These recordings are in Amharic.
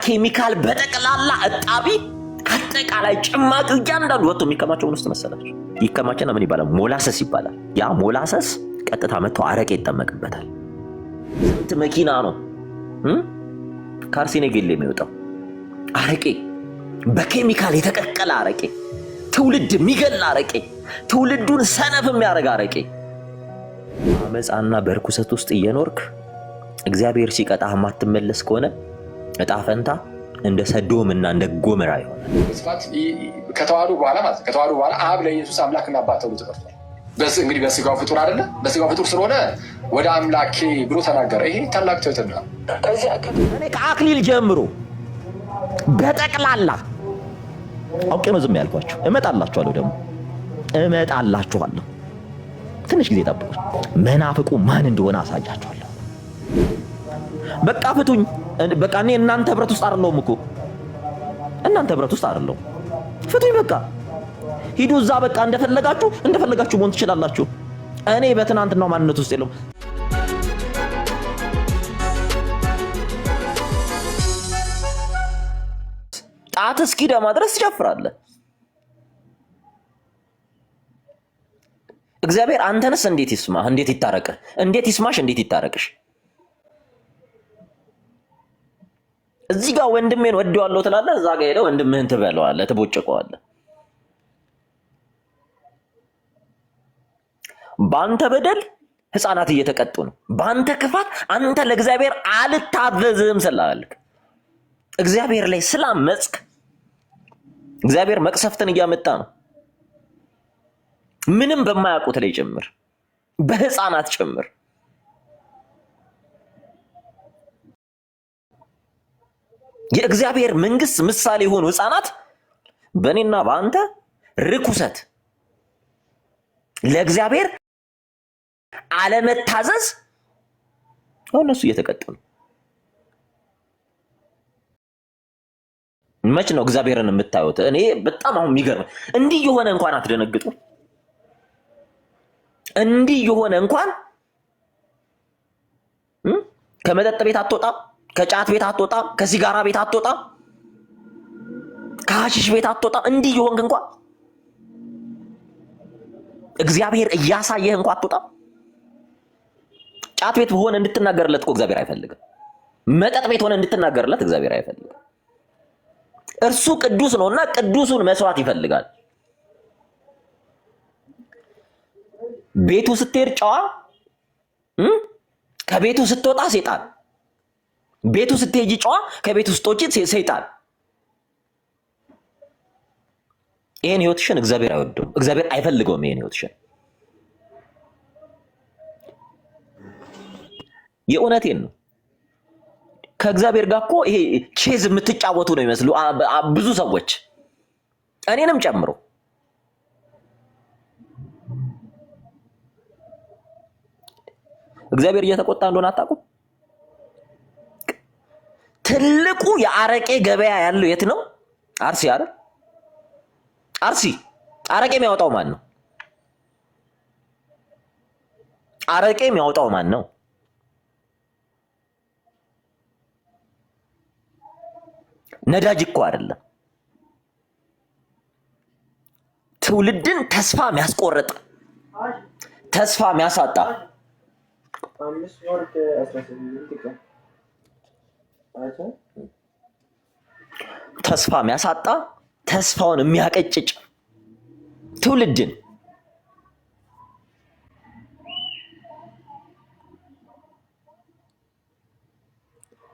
ኬሚካል በጠቅላላ እጣቢ አጠቃላይ ጭማቂ እያንዳንዱ ወጥቶ የሚከማቸው ምን ውስጥ መሰላችሁ? ይከማችና ምን ይባላል? ሞላሰስ ይባላል። ያ ሞላሰስ ቀጥታ መጥቶ አረቄ ይጠመቅበታል። ስንት መኪና ነው ካርሲኔጌል የሚወጣው አረቄ፣ በኬሚካል የተቀቀለ አረቄ፣ ትውልድ የሚገል አረቄ፣ ትውልዱን ሰነፍ የሚያደርግ አረቄ። አመፃና በርኩሰት ውስጥ እየኖርክ እግዚአብሔር ሲቀጣህ የማትመለስ ከሆነ እጣ ፈንታ እንደ ሰዶምና እንደ ጎመራ ይሆናል። ከተዋህዶ በኋላ ማለት ከተዋህዶ በኋላ አብ ለኢየሱስ አምላክና አባት ተብሎ ተጠርቷል። እንግዲህ በስጋው ፍጡር አይደለ? በስጋው ፍጡር ስለሆነ ወደ አምላኬ ብሎ ተናገረ። ይሄ ታላቅ ትህትና ነው። እኔ ከአክሊል ጀምሮ በጠቅላላ አውቄ ነው ዝም ያልኳችሁ። እመጣላችኋለሁ፣ ደግሞ እመጣላችኋለሁ። ትንሽ ጊዜ ጠብቁ። መናፍቁ ማን እንደሆነ አሳያችኋለሁ። በቃ ፍቱኝ። በቃ እኔ እናንተ ህብረት ውስጥ አይደለሁም እኮ እናንተ ህብረት ውስጥ አይደለሁም። ፍቱኝ በቃ ሂዱ እዛ። በቃ እንደፈለጋችሁ መሆን ትችላላችሁ። እኔ በትናንትናው ማንነት ውስጥ የለውም። ጣት እስኪደማ ድረስ ትጨፍራለህ። እግዚአብሔር አንተንስ እንዴት ይስማህ? እንዴት ይታረቅህ? እንዴት ይስማሽ? እንዴት ይታረቅሽ? እዚህ ጋር ወንድሜን ወደዋለሁ ትላለህ፣ እዛ ጋር ሄደህ ወንድምህን ትበለዋለህ፣ ትቦጭቀዋለህ። በአንተ በደል ህፃናት እየተቀጡ ነው። በአንተ ክፋት አንተ ለእግዚአብሔር አልታዘዝም ስላልክ እግዚአብሔር ላይ ስላመጽክ እግዚአብሔር መቅሰፍትን እያመጣ ነው። ምንም በማያውቁት ላይ ጭምር፣ በህፃናት ጭምር። የእግዚአብሔር መንግስት ምሳሌ የሆኑ ህፃናት በእኔና በአንተ ርኩሰት፣ ለእግዚአብሔር አለመታዘዝ እነሱ እየተቀጡ ነው። መች ነው እግዚአብሔርን የምታዩት? እኔ በጣም አሁን የሚገርም እንዲህ የሆነ እንኳን አትደነግጡ። እንዲህ የሆነ እንኳን ከመጠጥ ቤት አትወጣም፣ ከጫት ቤት አትወጣም፣ ከሲጋራ ቤት አትወጣም፣ ከሐሺሽ ቤት አትወጣም። እንዲህ የሆንክ እንኳን እግዚአብሔር እያሳየህ እንኳን አትወጣም። ጫት ቤት ሆነ እንድትናገርለት እኮ እግዚአብሔር አይፈልግም። መጠጥ ቤት ሆነ እንድትናገርለት እግዚአብሔር አይፈልግም። እርሱ ቅዱስ ነውና ቅዱሱን መስዋዕት ይፈልጋል። ቤቱ ስትሄድ ጨዋ፣ ከቤቱ ስትወጣ ሰይጣን። ቤቱ ስትሄጂ ጨዋ፣ ከቤቱ ስትወጪ ሰይጣን። ይሄን ህይወትሽን እግዚአብሔር አይወደውም፣ እግዚአብሔር አይፈልገውም። ይሄን ህይወትሽን የእውነቴን ነው። ከእግዚአብሔር ጋር እኮ ይሄ ቼዝ የምትጫወቱ ነው ይመስሉ ብዙ ሰዎች፣ እኔንም ጨምሮ። እግዚአብሔር እየተቆጣ እንደሆነ አታውቁም? ትልቁ የአረቄ ገበያ ያለው የት ነው? አርሲ አይደል? አርሲ። አረቄ የሚያወጣው ማን ነው? አረቄ የሚያወጣው ማን ነው? ነዳጅ እኮ አይደለም። ትውልድን ተስፋ የሚያስቆርጥ፣ ተስፋ የሚያሳጣ፣ ተስፋ የሚያሳጣ፣ ተስፋውን የሚያቀጭጭ ትውልድን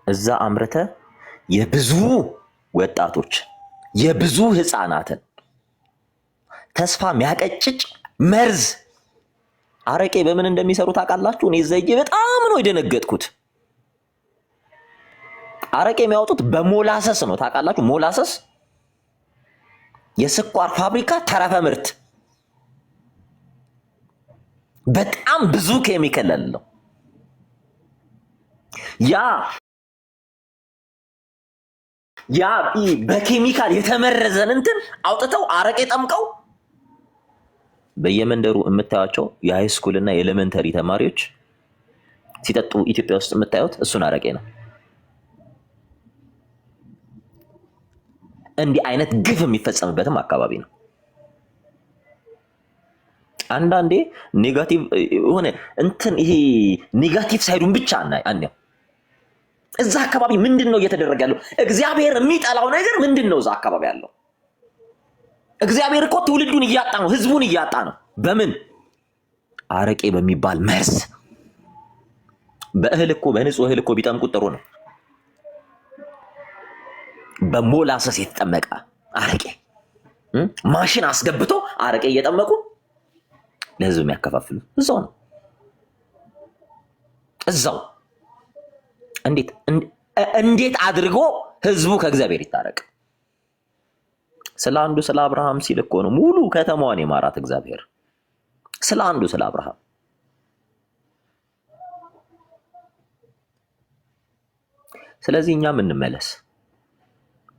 እዛ አምርተ የብዙ ወጣቶች የብዙ ህፃናትን ተስፋ የሚያቀጭጭ መርዝ አረቄ በምን እንደሚሰሩ ታውቃላችሁ? እኔ ዘይጄ በጣም ነው የደነገጥኩት። አረቄ የሚያወጡት በሞላሰስ ነው። ታውቃላችሁ? ሞላሰስ የስኳር ፋብሪካ ተረፈ ምርት፣ በጣም ብዙ ኬሚካል አለው። ያ በኬሚካል የተመረዘን እንትን አውጥተው አረቄ ጠምቀው በየመንደሩ የምታዩቸው የሃይስኩል እና የኤሌመንተሪ ተማሪዎች ሲጠጡ ኢትዮጵያ ውስጥ የምታዩት እሱን አረቄ ነው። እንዲህ አይነት ግፍ የሚፈጸምበትም አካባቢ ነው። አንዳንዴ ኔጋቲቭ ሆነ እንትን ይሄ ኔጋቲቭ ሳይዱን ብቻ አናየው። እዛ አካባቢ ምንድን ነው እየተደረገ ያለው? እግዚአብሔር የሚጠላው ነገር ምንድን ነው? እዛ አካባቢ ያለው እግዚአብሔር እኮ ትውልዱን እያጣ ነው፣ ህዝቡን እያጣ ነው። በምን? አረቄ በሚባል መርዝ። በእህል እኮ በንጹህ እህል እኮ ቢጠምቁት ጥሩ ነው። በሞላሰስ የተጠመቀ አረቄ ማሽን አስገብቶ አረቄ እየጠመቁ ለህዝብ የሚያከፋፍሉ እዛው ነው። እዛው እንዴት አድርጎ ህዝቡ ከእግዚአብሔር ይታረቅ? ስለ አንዱ ስለ አብርሃም ሲል እኮ ነው ሙሉ ከተማዋን የማራት እግዚአብሔር። ስለ አንዱ ስለ አብርሃም። ስለዚህ እኛም እንመለስ።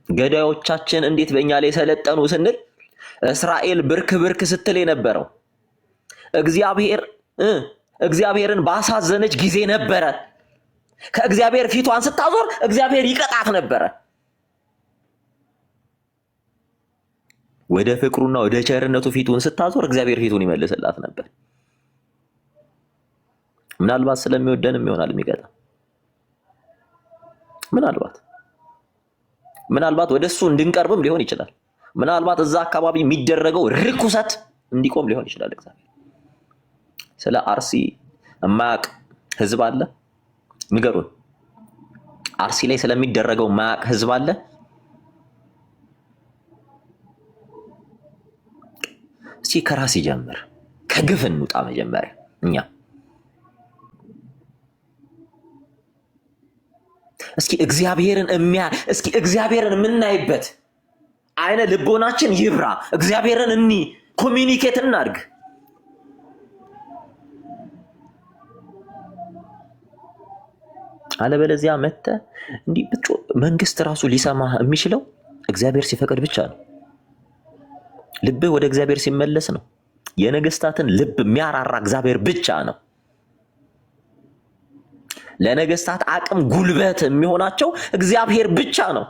ገዳዮቻችን እንዴት በእኛ ላይ ሰለጠኑ ስንል እስራኤል ብርክ ብርክ ስትል የነበረው እግዚአብሔርን ባሳዘነች ጊዜ ነበረ። ከእግዚአብሔር ፊቷን ስታዞር እግዚአብሔር ይቀጣት ነበረ። ወደ ፍቅሩና ወደ ቸርነቱ ፊቱን ስታዞር እግዚአብሔር ፊቱን ይመልስላት ነበር። ምናልባት ስለሚወደንም ይሆናል የሚቀጣ። ምናልባት ወደሱ እንድንቀርብም ሊሆን ይችላል። ምናልባት እዛ አካባቢ የሚደረገው ርኩሰት እንዲቆም ሊሆን ይችላል። እግዚአብሔር ስለ አርሲ የማያውቅ ህዝብ አለ? ንገሩን። አርሲ ላይ ስለሚደረገው የማያውቅ ህዝብ አለ? እስኪ ከራስ ይጀምር። ከግፍ እንውጣ መጀመሪያ እኛ። እስኪ እግዚአብሔርን የምናይበት አይነ ልቦናችን ይብራ። እግዚአብሔርን ኮሚኒኬት እናድርግ። አለበለዚያ እንዲህ መንግስት ራሱ ሊሰማ የሚችለው እግዚአብሔር ሲፈቅድ ብቻ ነው። ልብህ ወደ እግዚአብሔር ሲመለስ ነው። የነገስታትን ልብ የሚያራራ እግዚአብሔር ብቻ ነው። ለነገስታት አቅም ጉልበት የሚሆናቸው እግዚአብሔር ብቻ ነው።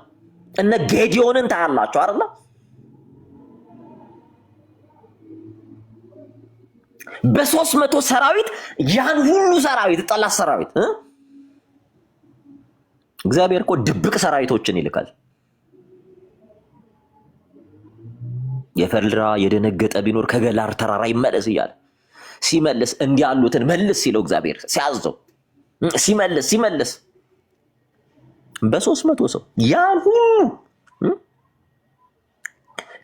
እነ ጌዲዮንን ታያላችሁ አይደል? በ300 ሰራዊት ያን ሁሉ ሰራዊት ጠላት ሰራዊት እግዚአብሔር እኮ ድብቅ ሰራዊቶችን ይልካል። የፈራ የደነገጠ ቢኖር ከገላር ተራራ ይመለስ እያለ ሲመልስ እንዲህ ያሉትን መልስ ሲለው እግዚአብሔር ሲያዘው ሲመልስ በ300 ሰው ያን ሁሉ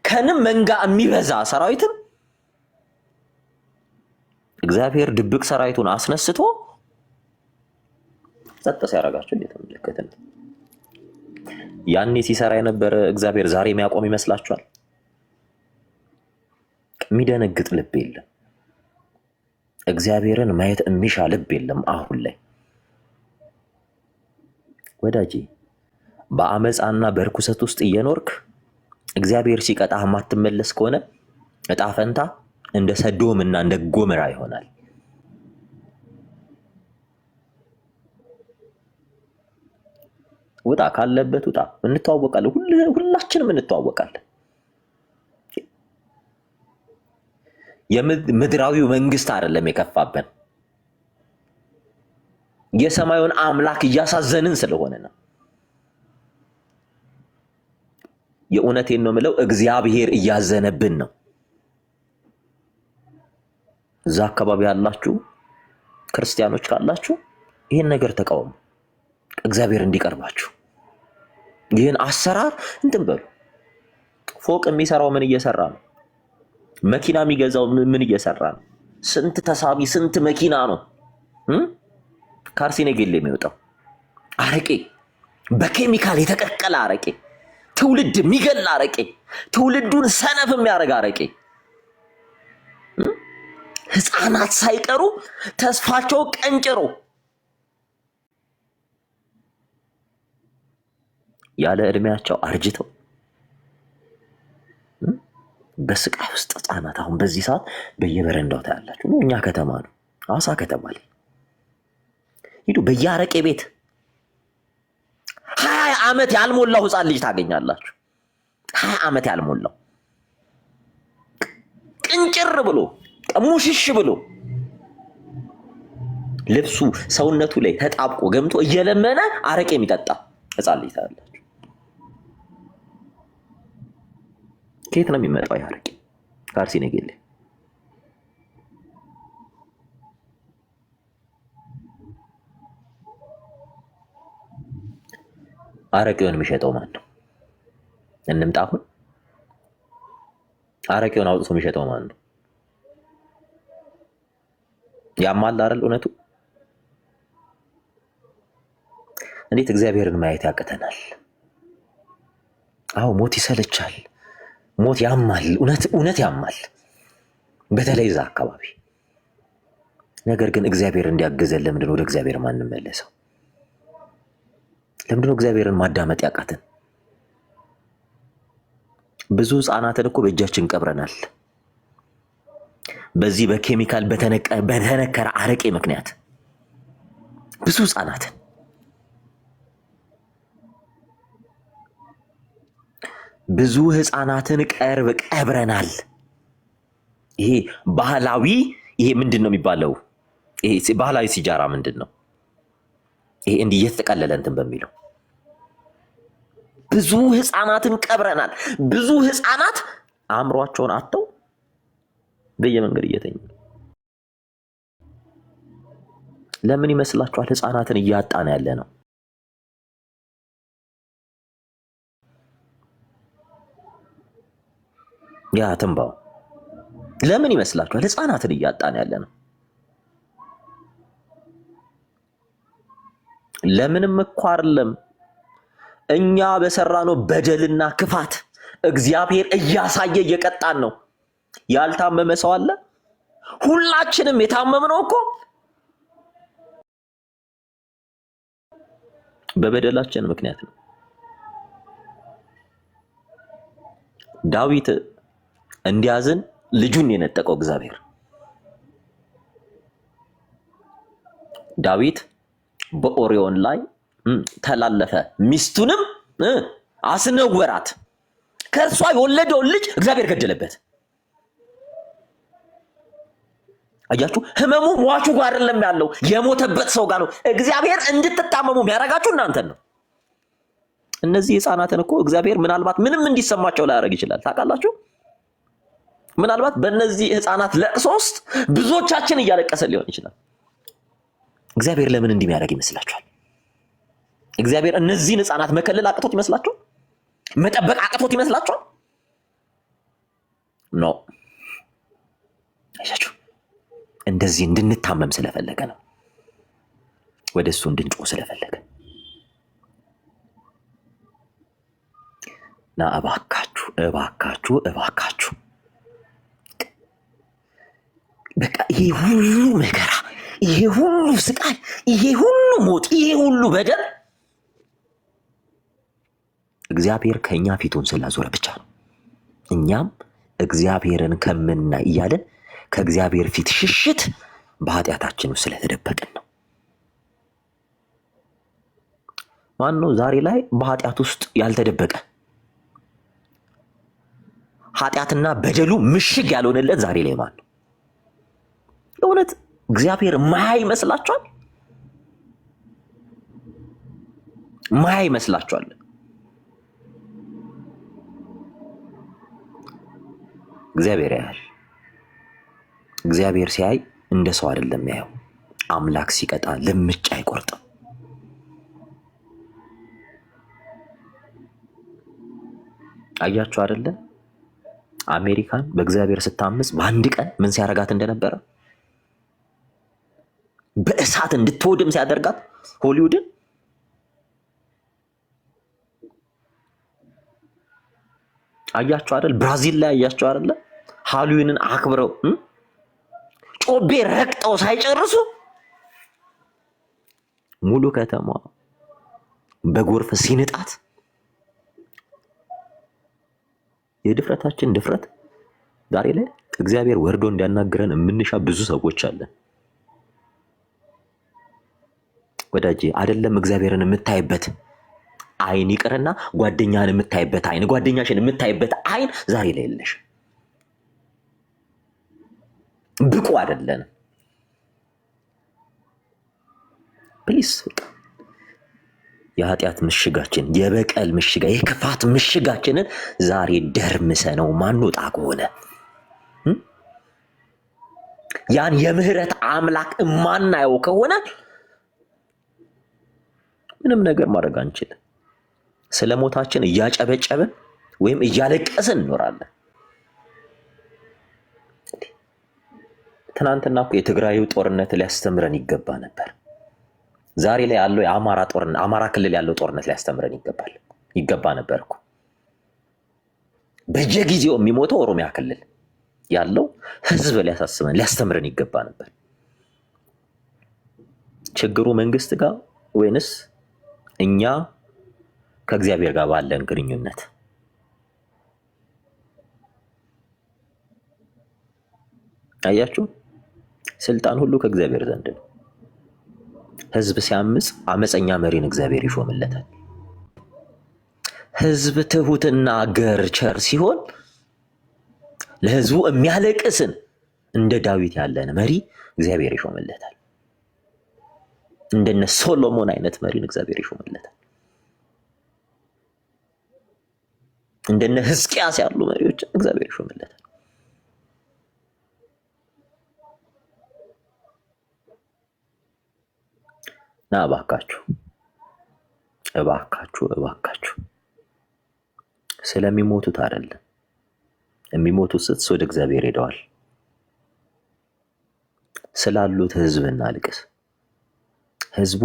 ከንም መንጋ የሚበዛ ሰራዊትን እግዚአብሔር ድብቅ ሰራዊቱን አስነስቶ ጸጥ ሲያረጋቸው እየተመለከትን ያኔ ሲሰራ የነበረ እግዚአብሔር ዛሬ የሚያቆም ይመስላችኋል? የሚደነግጥ ልብ የለም። እግዚአብሔርን ማየት የሚሻ ልብ የለም። አሁን ላይ ወዳጄ በአመፃና በርኩሰት ውስጥ እየኖርክ እግዚአብሔር ሲቀጣህ የማትመለስ ከሆነ እጣ ፈንታ እንደ ሰዶምና እንደ ጎመራ ይሆናል። ውጣ ካለበት ውጣ። እንተዋወቃለን፣ ሁላችንም እንተዋወቃለን። የምድራዊው መንግስት አይደለም የከፋበን፣ የሰማዩን አምላክ እያሳዘንን ስለሆነ ነው። የእውነቴን ነው የምለው፣ እግዚአብሔር እያዘነብን ነው። እዛ አካባቢ ያላችሁ ክርስቲያኖች ካላችሁ ይህን ነገር ተቃወሙ፣ እግዚአብሔር እንዲቀርባችሁ። ይህን አሰራር እንትን በሉ። ፎቅ የሚሰራው ምን እየሰራ ነው? መኪና የሚገዛው ምን እየሰራ ነው? ስንት ተሳቢ ስንት መኪና ነው ካርሲኔጌል የሚወጣው? አረቄ፣ በኬሚካል የተቀቀለ አረቄ፣ ትውልድ የሚገል አረቄ፣ ትውልዱን ሰነፍ የሚያደርግ አረቄ፣ ህፃናት ሳይቀሩ ተስፋቸው ቀንጭሮ ያለ እድሜያቸው አርጅተው በስቃይ ውስጥ ህፃናት አሁን በዚህ ሰዓት በየበረንዳው ታያላችሁ። እኛ ከተማ ነው፣ ሐዋሳ ከተማ ላይ ሂዱ። በየአረቄ ቤት 20 ዓመት ያልሞላው ህፃን ልጅ ታገኛላችሁ። 20 ዓመት ያልሞላው ቅንጭር ብሎ ሙሽሽ ብሎ ልብሱ ሰውነቱ ላይ ተጣብቆ ገምቶ እየለመነ አረቄ የሚጠጣ ሕፃን ልጅ ታያላችሁ። ከየት ነው የሚመጣው አረቄ? ከአርሲ ነገሌ። አረቄውን የሚሸጠው ማን ነው? እንምጣ አሁን። አረቄውን አውጥቶ የሚሸጠው ማን ነው? ያማል አይደል? እውነቱ እንዴት እግዚአብሔርን ማየት ያቅተናል? አዎ ሞት ይሰለቻል፣ ሞት ያማል፣ እውነት ያማል፣ በተለይ እዛ አካባቢ። ነገር ግን እግዚአብሔር እንዲያግዘን ለምንድን ነው ወደ እግዚአብሔር ማንመለሰው? ለምንድን ነው እግዚአብሔርን ማዳመጥ ያቃተን? ብዙ ሕፃናትን እኮ በእጃችን ቀብረናል። በዚህ በኬሚካል በተነከረ አረቄ ምክንያት ብዙ ሕፃናትን ቀብረናል። ይሄ ባህላዊ ይሄ ምንድን ነው የሚባለው? ይሄ ባህላዊ ሲጃራ ምንድን ነው? ይሄ እንዲህ እየተጠቀለለ እንትን በሚለው ብዙ ሕፃናትን ቀብረናል። ብዙ ሕፃናት አእምሯቸውን አጥተው በየመንገድ እየተኙ። ለምን ይመስላችኋል ሕፃናትን እያጣን ያለ ነው? ያ ትንባው ለምን ይመስላችኋል ሕፃናትን እያጣን ያለ ነው? ለምንም እኮ አይደለም። እኛ በሰራነው በደልና ክፋት እግዚአብሔር እያሳየ እየቀጣን ነው። ያልታመመ ሰው አለ? ሁላችንም የታመምነው እኮ በበደላችን ምክንያት ነው። ዳዊት እንዲያዝን ልጁን የነጠቀው እግዚአብሔር። ዳዊት በኦሪዮን ላይ ተላለፈ፣ ሚስቱንም አስነወራት። ከእርሷ የወለደውን ልጅ እግዚአብሔር ገደለበት። አያችሁ፣ ህመሙ ሟቹ ጋር አይደለም ያለው፣ የሞተበት ሰው ጋር ነው። እግዚአብሔር እንድትታመሙ የሚያደርጋችሁ እናንተን ነው። እነዚህ ሕፃናትን እኮ እግዚአብሔር ምናልባት ምንም እንዲሰማቸው ላያደርግ ይችላል። ታውቃላችሁ? ምናልባት በእነዚህ ሕፃናት ለቅሶ ውስጥ ብዙዎቻችን እያለቀሰን ሊሆን ይችላል። እግዚአብሔር ለምን እንዲህ የሚያደርግ ይመስላችኋል? እግዚአብሔር እነዚህን ሕፃናት መከለል አቅቶት ይመስላችኋል? መጠበቅ አቅቶት ይመስላችኋል? ኖ። አያችሁ፣ እንደዚህ እንድንታመም ስለፈለገ ነው። ወደ እሱ እንድንጮህ ስለፈለገ እና እባካችሁ በቃ ይሄ ሁሉ መከራ፣ ይሄ ሁሉ ስቃይ፣ ይሄ ሁሉ ሞት፣ ይሄ ሁሉ በደል እግዚአብሔር ከኛ ፊቱን ስላዞረ ብቻ ነው። እኛም እግዚአብሔርን ከምናይ እያለን ከእግዚአብሔር ፊት ሽሽት በኃጢአታችን ውስጥ ስለተደበቅን ነው። ማን ነው ዛሬ ላይ በኃጢአት ውስጥ ያልተደበቀ? ኃጢአትና በደሉ ምሽግ ያልሆነለት ዛሬ ላይ ማን ነው? እውነት እግዚአብሔር ማያ ይመስላችኋል? ማያ ይመስላችኋል? እግዚአብሔር ያያል። እግዚአብሔር ሲያይ እንደ ሰው አይደለም ያየው። አምላክ ሲቀጣ ልምጭ አይቆርጥም። አያችሁ አይደለ? አሜሪካን በእግዚአብሔር ስታምጽ በአንድ ቀን ምን ሲያደርጋት እንደነበረ በእሳት እንድትወድም ሲያደርጋት ሆሊውድን አያችሁ አይደል? ብራዚል ላይ አያችሁ አይደለ? ሃሎዊንን አክብረው ጮቤ ረግጠው ሳይጨርሱ ሙሉ ከተማ በጎርፍ ሲንጣት የድፍረታችን ድፍረት ዛሬ ላይ እግዚአብሔር ወርዶ እንዲያናግረን የምንሻ ብዙ ሰዎች አለን። ወዳጄ አይደለም እግዚአብሔርን የምታይበት አይን ይቅርና ጓደኛህን የምታይበት አይን፣ ጓደኛሽን የምታይበት አይን ዛሬ ላይ የለሽ። ብቁ አይደለንም። ፕሊስ የኃጢአት ምሽጋችን፣ የበቀል ምሽጋ፣ የክፋት ምሽጋችንን ዛሬ ደርምሰ ነው ማንወጣ ከሆነ ያን የምህረት አምላክ ማናየው ከሆነ ምንም ነገር ማድረግ አንችልም። ስለ ሞታችን እያጨበጨብን ወይም እያለቀስን እንኖራለን። ትናንትና እኮ የትግራዩ ጦርነት ሊያስተምረን ይገባ ነበር። ዛሬ ላይ ያለው አማራ ክልል ያለው ጦርነት ሊያስተምረን ይገባ ነበር እኮ። በየጊዜው የሚሞተው ኦሮሚያ ክልል ያለው ህዝብ ሊያስተምረን ይገባ ነበር። ችግሩ መንግስት ጋር ወይንስ እኛ ከእግዚአብሔር ጋር ባለን ግንኙነት? አያችሁ፣ ስልጣን ሁሉ ከእግዚአብሔር ዘንድ ነው። ህዝብ ሲያምፅ አመፀኛ መሪን እግዚአብሔር ይሾምለታል። ህዝብ ትሁትና ገር ቸር ሲሆን ለህዝቡ የሚያለቅስን እንደ ዳዊት ያለን መሪ እግዚአብሔር ይሾምለታል። እንደነ ሶሎሞን አይነት መሪን እግዚአብሔር ይሾምለታል። እንደነ ሕዝቅያስ ያሉ መሪዎች እግዚአብሔር ይሾምለታል። ና እባካችሁ ስለሚሞቱት አይደለም። የሚሞቱት ስትስ ወደ እግዚአብሔር ሄደዋል። ስላሉት ህዝብ እናልቅስ። ህዝቡ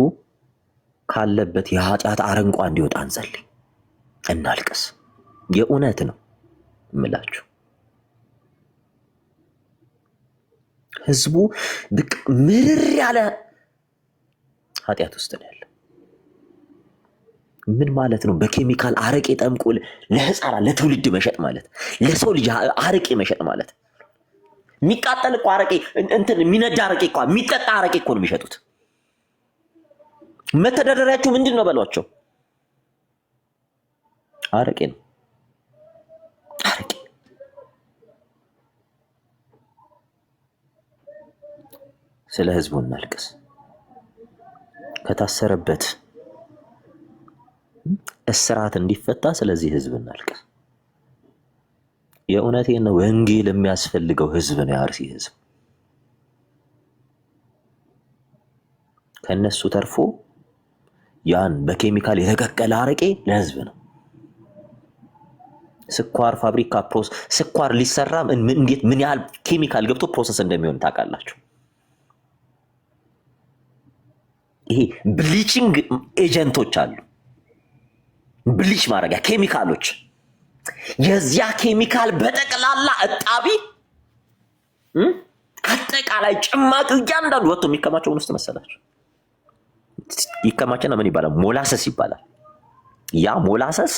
ካለበት የኃጢአት አረንቋ እንዲወጣ እንጸልይ፣ እናልቅስ። የእውነት ነው እምላችሁ። ህዝቡ ምርር ያለ ኃጢአት ውስጥ ነው ያለ። ምን ማለት ነው? በኬሚካል አረቄ ጠምቆ ለህፃናት ለትውልድ መሸጥ ማለት፣ ለሰው ልጅ አረቄ መሸጥ ማለት። የሚቃጠል እኮ አረቄ የሚነዳ አረቄ እኮ የሚጠጣ አረቄ እኮ ነው የሚሸጡት። መተዳደሪያችሁ ምንድን ነው በሏቸው? አረቄ ነው። አረቄ ስለ ህዝቡ እናልቅስ። ከታሰረበት እስራት እንዲፈታ ስለዚህ ህዝብ እናልቅስ። የእውነቴን ነው። ወንጌል የሚያስፈልገው ህዝብ ነው። የአርሲ ህዝብ ከነሱ ተርፎ ያን በኬሚካል የተቀቀለ አረቄ ለህዝብ ነው። ስኳር ፋብሪካ ስኳር ሊሰራ እንዴት ምን ያህል ኬሚካል ገብቶ ፕሮሰስ እንደሚሆን ታውቃላችሁ? ይሄ ብሊቺንግ ኤጀንቶች አሉ፣ ብሊች ማድረጊያ ኬሚካሎች። የዚያ ኬሚካል በጠቅላላ እጣቢ አጠቃላይ ጭማቂ እያንዳንዱ ወጥቶ የሚከማቸው ውስጥ መሰላችሁ? ይከማቸና ምን ይባላል? ሞላሰስ ይባላል። ያ ሞላሰስ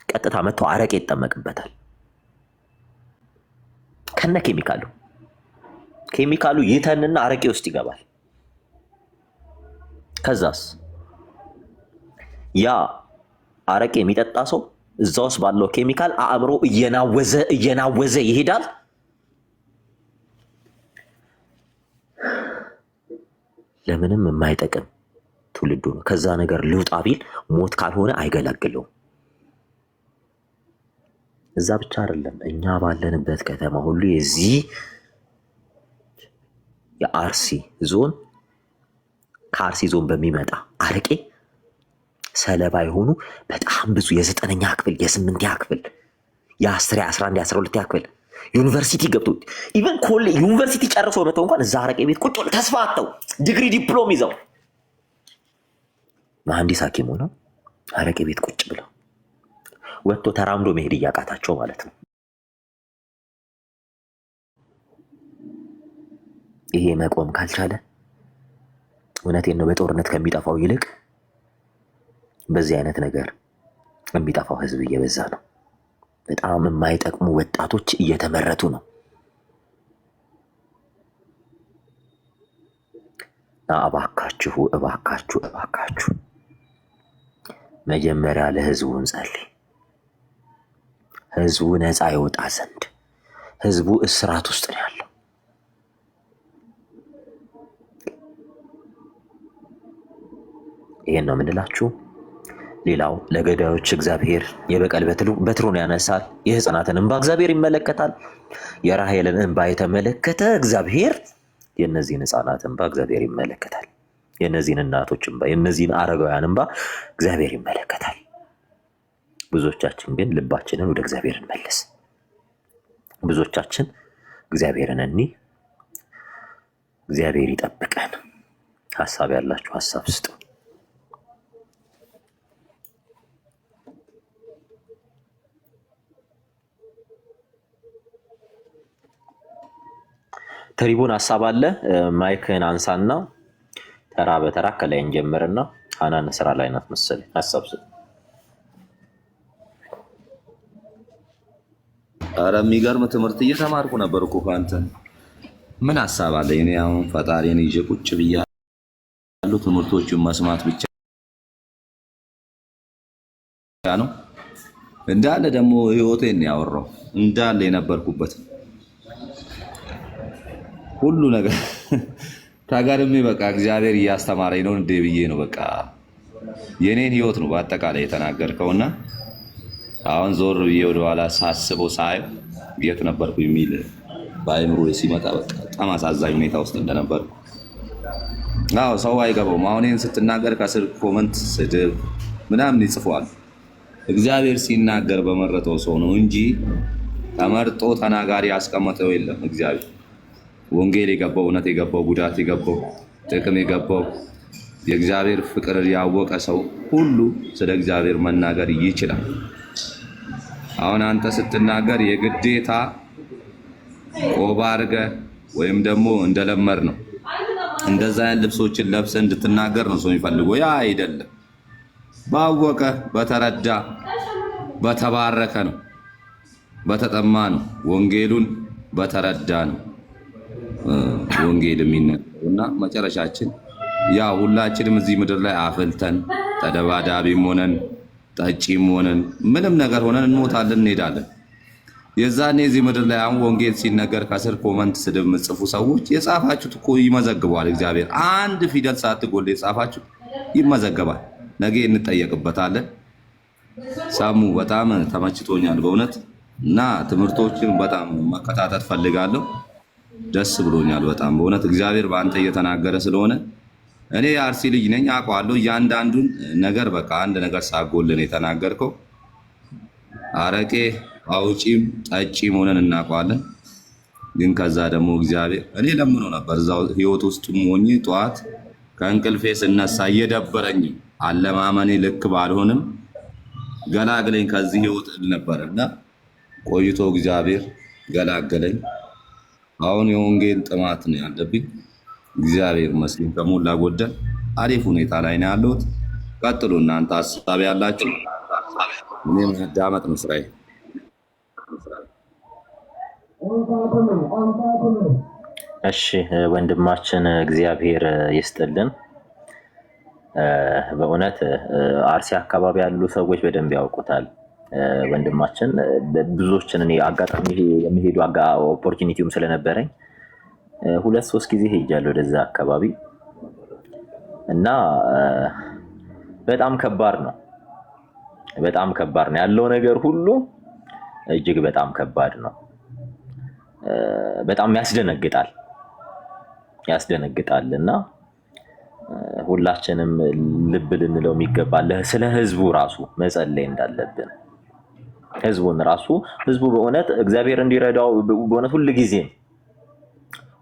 ቀጥታ መጥቶ አረቄ ይጠመቅበታል ከነ ኬሚካሉ። ኬሚካሉ ይተንና አረቄ ውስጥ ይገባል። ከዛስ ያ አረቄ የሚጠጣ ሰው እዛ ውስጥ ባለው ኬሚካል አእምሮ እየናወዘ ይሄዳል። ለምንም የማይጠቅም ትውልዱ ነው። ከዛ ነገር ልውጣ ቢል ሞት ካልሆነ አይገላግለውም። እዛ ብቻ አይደለም፣ እኛ ባለንበት ከተማ ሁሉ የዚህ የአርሲ ዞን ከአርሲ ዞን በሚመጣ አረቄ ሰለባ የሆኑ በጣም ብዙ የ9ኛ ክፍል የ8ኛ ክፍል የ10 የ11 የ12ኛ ክፍል ዩኒቨርሲቲ ገብቶ ኢቨን ዩኒቨርሲቲ ጨርሶ መተው እንኳን እዛ አረቄ ቤት ቁጭ ብለው ተስፋ አጥተው ዲግሪ ዲፕሎም ይዘው መሐንዲስ ሐኪም ሆነው አረቄ ቤት ቁጭ ብለው ወጥቶ ተራምዶ መሄድ እያቃታቸው ማለት ነው። ይሄ መቆም ካልቻለ እውነቴን ነው፣ በጦርነት ከሚጠፋው ይልቅ በዚህ አይነት ነገር የሚጠፋው ህዝብ እየበዛ ነው። በጣም የማይጠቅሙ ወጣቶች እየተመረቱ ነው። እባካችሁ እባካችሁ እባካችሁ መጀመሪያ ለህዝቡ እንጸልይ። ህዝቡ ነፃ ይወጣ ዘንድ። ህዝቡ እስራት ውስጥ ነው ያለው። ይሄን ነው የምንላችሁ። ሌላው ለገዳዮች እግዚአብሔር የበቀል በትሩን ያነሳል። የህፃናትን እንባ እግዚአብሔር ይመለከታል። የራሔልን እንባ የተመለከተ እግዚአብሔር የእነዚህን ህፃናት እንባ እግዚአብሔር ይመለከታል። የእነዚህን እናቶች እንባ፣ የእነዚህን አረጋውያን እንባ እግዚአብሔር ይመለከታል። ብዙዎቻችን ግን ልባችንን ወደ እግዚአብሔር እንመልስ። ብዙዎቻችን እግዚአብሔርን እኒ እግዚአብሔር ይጠብቀን። ሀሳብ ያላችሁ ሀሳብ ስጡ። ትሪቡን ሀሳብ አለ። ማይክን አንሳና ተራ በተራ ከላይ እንጀምርና ሀናን ስራ ላይ ናት መሰለኝ። ሀሳብ ስጡ። ኧረ የሚገርም ትምህርት እየተማርኩ ነበር እኮ ከአንተ። ምን ሀሳብ አለኝ እኔ አሁን ፈጣሪን ይዤ ቁጭ ብያለሁ። ትምህርቶቹን መስማት ብቻ ነው። እንዳለ ደግሞ ህይወቴን ያወራው እንዳለ የነበርኩበት ሁሉ ነገር ታጋርሜ በቃ እግዚአብሔር እያስተማረኝ ነው እንዴ ብዬ ነው በቃ የኔን ህይወት ነው በአጠቃላይ የተናገርከውና አሁን ዞር ብዬ ወደኋላ ሳስበው ሳየው የት ነበርኩ የሚል በአይምሮ ሲመጣ በቃ በጣም አሳዛኝ ሁኔታ ውስጥ እንደነበርኩ። አዎ ሰው አይገባውም። አሁን ይሄን ስትናገር ከስር ኮመንት ስድብ ምናምን ይጽፋል። እግዚአብሔር ሲናገር በመረጠው ሰው ነው እንጂ ተመርጦ ተናጋሪ ያስቀመጠው የለም። እግዚአብሔር ወንጌል የገባው እውነት የገባው ጉዳት የገባው ጥቅም የገባው የእግዚአብሔር ፍቅር ያወቀ ሰው ሁሉ ስለ እግዚአብሔር መናገር ይችላል። አሁን አንተ ስትናገር የግዴታ ቆባ አድርገህ ወይም ደግሞ እንደለመድ ነው እንደዛ አይነት ልብሶችን ለብሰህ እንድትናገር ነው ሰው የሚፈልገው። ያ አይደለም። ባወቀ በተረዳ በተባረከ ነው በተጠማ ነው ወንጌሉን በተረዳ ነው ወንጌል የሚነገረውና መጨረሻችን ያ ሁላችንም እዚህ ምድር ላይ አፍልተን ተደባዳቢም ሆነን ጠጪም ሆነን ምንም ነገር ሆነን እንሞታለን እንሄዳለን። የዛኔ እዚህ ምድር ላይ አሁን ወንጌል ሲነገር ከስር ኮመንት ስድብ የምትጽፉ ሰዎች የጻፋችሁት እኮ ይመዘግባል። እግዚአብሔር አንድ ፊደል ሳትጎል የጻፋችሁት ይመዘገባል። ነገ እንጠየቅበታለን። ሳሙ በጣም ተመችቶኛል በእውነት እና ትምህርቶችን በጣም መከታተል ፈልጋለሁ። ደስ ብሎኛል በጣም በእውነት እግዚአብሔር በአንተ እየተናገረ ስለሆነ እኔ የአርሲ ልጅ ነኝ አውቀዋለሁ። እያንዳንዱን ነገር በቃ አንድ ነገር ሳጎልን የተናገርከው አረቄ አውጪም ጠጪም ሆነን እናውቀዋለን። ግን ከዛ ደግሞ እግዚአብሔር እኔ ለምኖ ነበር እዛው ህይወት ውስጥ ሆኜ ጠዋት ከእንቅልፌ ስነሳ እየደበረኝ አለማመኔ ልክ ባልሆንም ገላግለኝ ከዚህ ህይወት ነበርና ቆይቶ እግዚአብሔር ገላገለኝ። አሁን የወንጌል ጥማት ነው ያለብኝ። እግዚአብሔር ይመስገን ከሞላ ጎደል አሪፍ ሁኔታ ላይ ነው ያለሁት። ቀጥሉ እናንተ ሀሳብ ያላችሁ፣ እኔም ማዳመጥ ነው ስራዬ። እሺ ወንድማችን እግዚአብሔር ይስጥልን። በእውነት አርሲ አካባቢ ያሉ ሰዎች በደንብ ያውቁታል ወንድማችን። ብዙዎችን እኔ አጋጣሚ የሚሄዱ ኦፖርቹኒቲውም ስለነበረኝ 2-3 ጊዜ ሄጃለሁ ወደዛ አካባቢ እና በጣም ከባድ ነው። በጣም ከባድ ነው ያለው ነገር ሁሉ እጅግ በጣም ከባድ ነው። በጣም ያስደነግጣል እና ሁላችንም ልብ ልንለው የሚገባል ስለ ህዝቡ ራሱ መጸለይ እንዳለብን። ህዝቡን ራሱ ህዝቡ በእውነት እግዚአብሔር እንዲረዳው በእውነት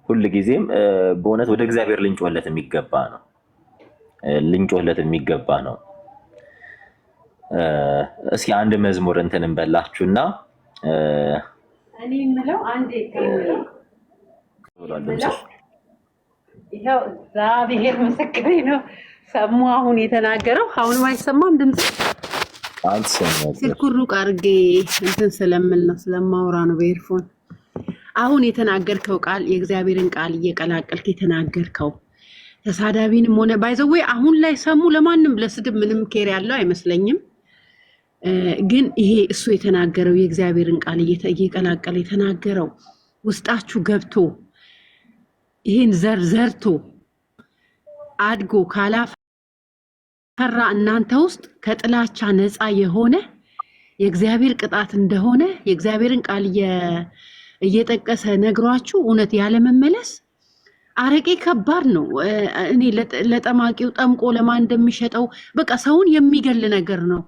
ሁልጊዜም በእውነት ወደ እግዚአብሔር ልንጮህለት የሚገባ ነው። እስኪ አንድ መዝሙር እንትን እንበላችሁና እኔ የምለው አንዴ ይኸው እግዚአብሔር ምስክሬ ነው። ሰሙ አሁን የተናገረው አሁንም አይሰማም ድምፅ ስልኩን ሩቅ አድርጌ እንትን ስለምል ነው ስለማውራ ነው በኤርፎን። አሁን የተናገርከው ቃል የእግዚአብሔርን ቃል እየቀላቀልክ የተናገርከው ተሳዳቢንም ሆነ ባይዘዌ አሁን ላይ ሰሙ ለማንም ለስድብ ምንም ኬር ያለው አይመስለኝም። ግን ይሄ እሱ የተናገረው የእግዚአብሔርን ቃል እየቀላቀለ የተናገረው ውስጣችሁ ገብቶ ይሄን ዘርቶ አድጎ ካላፈራ እናንተ ውስጥ ከጥላቻ ነፃ የሆነ የእግዚአብሔር ቅጣት እንደሆነ የእግዚአብሔርን ቃል እየጠቀሰ ነግሯችሁ እውነት ያለመመለስ አረቄ ከባድ ነው። እኔ ለጠማቂው ጠምቆ ለማን እንደሚሸጠው በቃ ሰውን የሚገል ነገር ነው።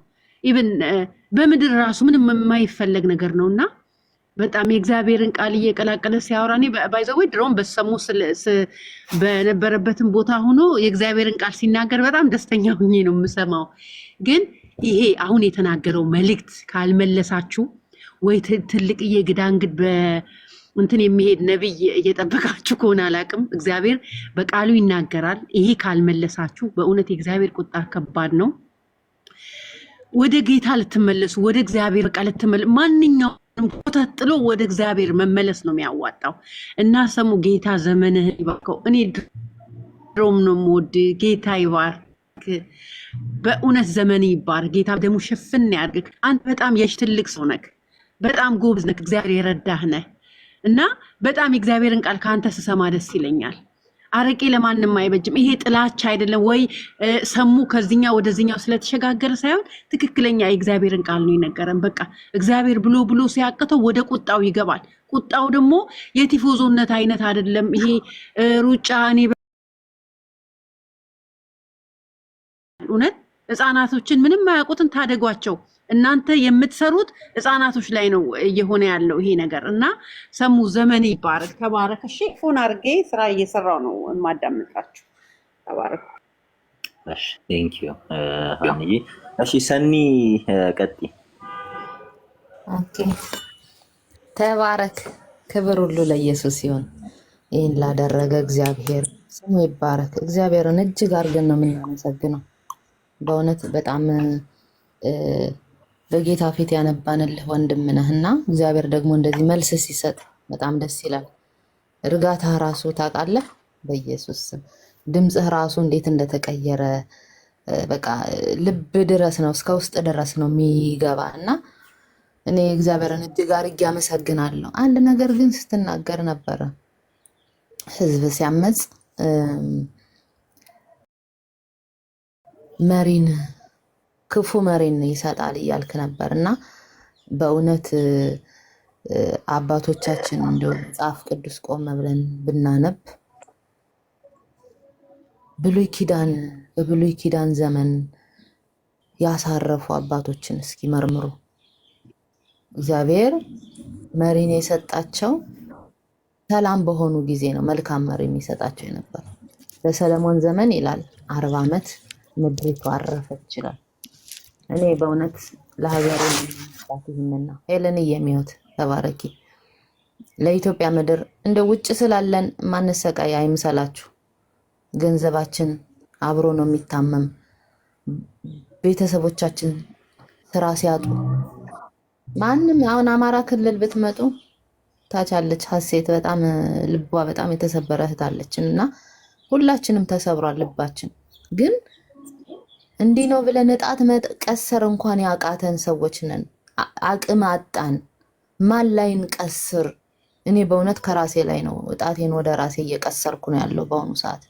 ኢቭን በምድር ራሱ ምንም የማይፈለግ ነገር ነው እና በጣም የእግዚአብሔርን ቃል እየቀላቀለ ሲያወራ እኔ ባይዘዌ ድሮም በሰሙ በነበረበትን ቦታ ሆኖ የእግዚአብሔርን ቃል ሲናገር በጣም ደስተኛ ሆኜ ነው የምሰማው። ግን ይሄ አሁን የተናገረው መልእክት ካልመለሳችሁ ወይ ትልቅዬ ግዳንግድ እንትን የሚሄድ ነብይ እየጠበቃችሁ ከሆነ አላቅም። እግዚአብሔር በቃሉ ይናገራል። ይሄ ካልመለሳችሁ በእውነት የእግዚአብሔር ቁጣ ከባድ ነው። ወደ ጌታ ልትመለሱ ወደ እግዚአብሔር በቃ ማንኛውም ተጥሎ ወደ እግዚአብሔር መመለስ ነው የሚያዋጣው እና ሰሙ ጌታ ዘመንህን ይባርከው። እኔ ድሮም ነው የምወድ። ጌታ ይባርክ። በእውነት ዘመን ይባር። ጌታ ደግሞ ሽፍን ያድርግ። አንተ በጣም ትልቅ ሰው ነህ። በጣም ጎበዝ ነህ። እግዚአብሔር የረዳህ ነህ እና በጣም የእግዚአብሔርን ቃል ከአንተ ስሰማ ደስ ይለኛል። አረቄ ለማንም አይበጅም። ይሄ ጥላቻ አይደለም ወይ ሰሙ ከዚህኛው ወደዚህኛው ስለተሸጋገረ ሳይሆን ትክክለኛ የእግዚአብሔርን ቃል ነው የነገረን። በቃ እግዚአብሔር ብሎ ሲያቅተው ወደ ቁጣው ይገባል። ቁጣው ደግሞ የቲፎዞነት አይነት አይደለም። ይሄ ሩጫ እኔ እውነት ህፃናቶችን ምንም አያውቁትን ታደጓቸው። እናንተ የምትሰሩት ህፃናቶች ላይ ነው እየሆነ ያለው ይሄ ነገር እና ሰሙ ዘመን ይባረክ። ተባረክ። እሺ ፎን አድርጌ ስራ እየሰራው ነው የማዳምጣችሁ። ተባረክ። እሺ ቴንክ ዩ ሃኒዬ። እሺ ሰኒ ቀጥይ። ኦኬ ተባረክ። ክብር ሁሉ ለኢየሱስ ይሁን። ይህን ላደረገ እግዚአብሔር ስሙ ይባረክ። እግዚአብሔርን እጅግ አድርገን ነው የምናመሰግነው። በእውነት በጣም በጌታ ፊት ያነባንልህ ወንድም ነህ እና እግዚአብሔር ደግሞ እንደዚህ መልስ ሲሰጥ በጣም ደስ ይላል። እርጋታ ራሱ ታውቃለህ፣ በኢየሱስ ስም ድምፅህ ራሱ እንዴት እንደተቀየረ በቃ ልብ ድረስ ነው እስከ ውስጥ ድረስ ነው የሚገባ እና እኔ እግዚአብሔርን እጅግ አድርጌ አመሰግናለሁ። አንድ ነገር ግን ስትናገር ነበረ ህዝብ ሲያመጽ መሪን ክፉ መሪን ይሰጣል እያልክ ነበር እና በእውነት አባቶቻችን እንደው መጽሐፍ ቅዱስ ቆም ብለን ብናነብ በብሉይ ኪዳን ዘመን ያሳረፉ አባቶችን እስኪ መርምሩ። እግዚአብሔር መሪን የሰጣቸው ሰላም በሆኑ ጊዜ ነው መልካም መሪ የሚሰጣቸው የነበር። በሰለሞን ዘመን ይላል 40 ዓመት ምድሪቱ አረፈች ይላል። እኔ በእውነት ለሀገሩ ይህንና ሄለን የሚወት ተባረኪ። ለኢትዮጵያ ምድር እንደ ውጭ ስላለን ማንሰቃይ አይምሰላችሁ። ገንዘባችን አብሮ ነው የሚታመም። ቤተሰቦቻችን ስራ ሲያጡ ማንም አሁን አማራ ክልል ብትመጡ ታቻለች ሀሴት በጣም ልቧ በጣም የተሰበረ እህት አለችን እና ሁላችንም ተሰብሯል ልባችን። ግን እንዲህ ነው ብለን እጣት መቀሰር እንኳን ያቃተን ሰዎች ነን። አቅም አጣን። ማን ላይ እንቀስር? እኔ በእውነት ከራሴ ላይ ነው እጣቴን ወደ ራሴ እየቀሰርኩ ነው ያለው በአሁኑ ሰዓት።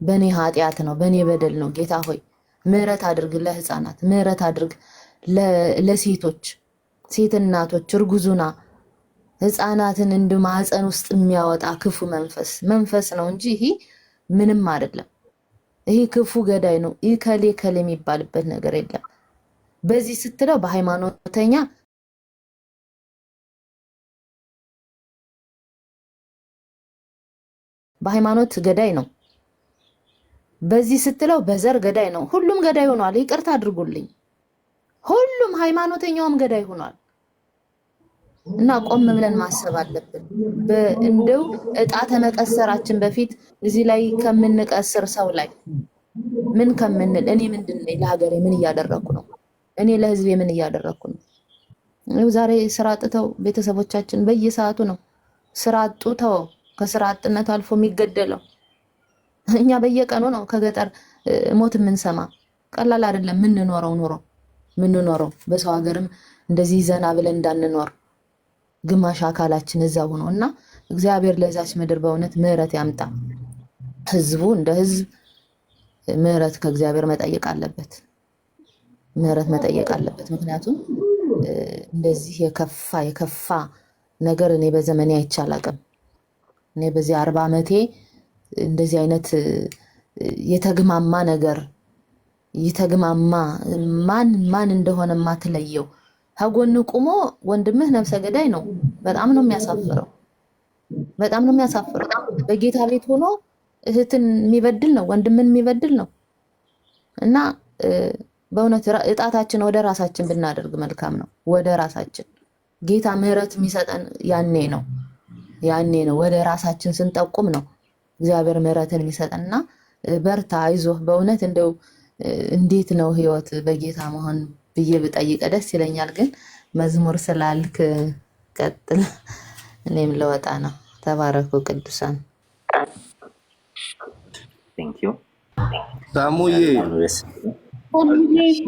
በእኔ ኃጢአት ነው፣ በእኔ በደል ነው። ጌታ ሆይ ምህረት አድርግ ለህፃናት፣ ምህረት አድርግ ለሴቶች፣ ሴት እናቶች፣ እርጉዙና ህፃናትን እንደ ማህፀን ውስጥ የሚያወጣ ክፉ መንፈስ ነው እንጂ ይሄ ምንም አይደለም። ይሄ ክፉ ገዳይ ነው። ይህ ከሌ የሚባልበት ነገር የለም። በዚህ ስትለው በሃይማኖተኛ በሃይማኖት ገዳይ ነው። በዚህ ስትለው በዘር ገዳይ ነው። ሁሉም ገዳይ ሆኗል። ይቅርታ አድርጉልኝ። ሁሉም ሃይማኖተኛውም ገዳይ ሆኗል። እና ቆም ብለን ማሰብ አለብን። እንደው እጣ ተመቀሰራችን በፊት እዚህ ላይ ከምንቀስር ሰው ላይ ምን ከምንል እኔ ምንድን ነኝ? ለሀገሬ ምን እያደረኩ ነው? እኔ ለህዝቤ ምን እያደረኩ ነው? ዛሬ ስራ አጥተው ቤተሰቦቻችን በየሰዓቱ ነው ስራ አጡ። ተው፣ ከስራ አጥነት አልፎ የሚገደለው እኛ በየቀኑ ነው ከገጠር ሞት የምንሰማ። ቀላል አይደለም ምንኖረው በሰው ሀገርም እንደዚህ ዘና ብለን እንዳንኖር ግማሽ አካላችን እዛ ሆኖ እና እግዚአብሔር ለዛች ምድር በእውነት ምህረት ያምጣ። ህዝቡ እንደ ህዝብ ምህረት ከእግዚአብሔር መጠየቅ አለበት። ምክንያቱም እንደዚህ የከፋ ነገር እኔ በዘመኔ አይቼ አላውቅም። እኔ በዚህ 40 ዓመቴ እንደዚህ አይነት የተግማማ ነገር ማን እንደሆነ ማትለየው ከጎን ቁሞ ወንድምህ ነፍሰ ገዳይ ነው። በጣም ነው የሚያሳፍረው። በጌታ ቤት ሆኖ እህትን የሚበድል ነው፣ ወንድምን የሚበድል ነው እና በእውነት እጣታችን ወደ ራሳችን ብናደርግ መልካም ነው። ወደ ራሳችን ጌታ ምህረት የሚሰጠን ያኔ ነው። ወደ ራሳችን ስንጠቁም ነው እግዚአብሔር ምህረትን የሚሰጠንና በርታ፣ አይዞህ። በእውነት እንደው እንዴት ነው ህይወት በጌታ መሆን ብዬ ብጠይቀ ደስ ይለኛል። ግን መዝሙር ስላልክ ቀጥል፣ እኔም ለወጣ ነው። ተባረኩ ቅዱሳን። ሳሙዬ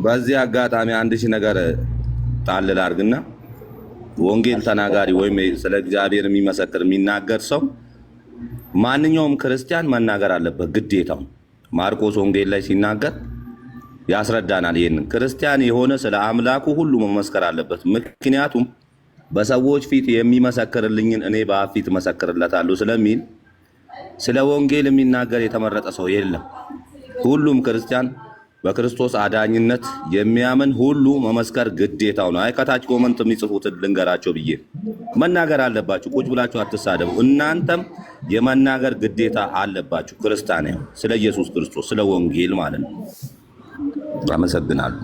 በዚህ አጋጣሚ አንድ ሺህ ነገር ጣል ላድርግና ወንጌል ተናጋሪ ወይም ስለ እግዚአብሔር የሚናገር ሰው ማንኛውም ክርስቲያን መናገር አለበት፣ ግዴታው። ማርቆስ ወንጌል ላይ ሲናገር ያስረዳናል። ይሄንን ክርስቲያን የሆነ ስለ አምላኩ ሁሉ መመስከር አለበት። ምክንያቱም በሰዎች ፊት የሚመሰክርልኝን እኔ በአብ ፊት መሰክርለታለሁ ስለሚል ስለ ወንጌል የሚናገር የተመረጠ ሰው የለም። ሁሉም ክርስቲያን በክርስቶስ አዳኝነት የሚያምን ሁሉ መመስከር ግዴታው ነው። ከታች ኮመንት የሚጽፉትን ልንገራቸው ብዬ መናገር አለባችሁ። ቁጭ ብላችሁ አትሳደቡ። እናንተም የመናገር ግዴታ አለባችሁ። ክርስቲያን ነው ስለ ኢየሱስ ክርስቶስ ስለ ወንጌል ማለት ነው። አመሰግናለሁ።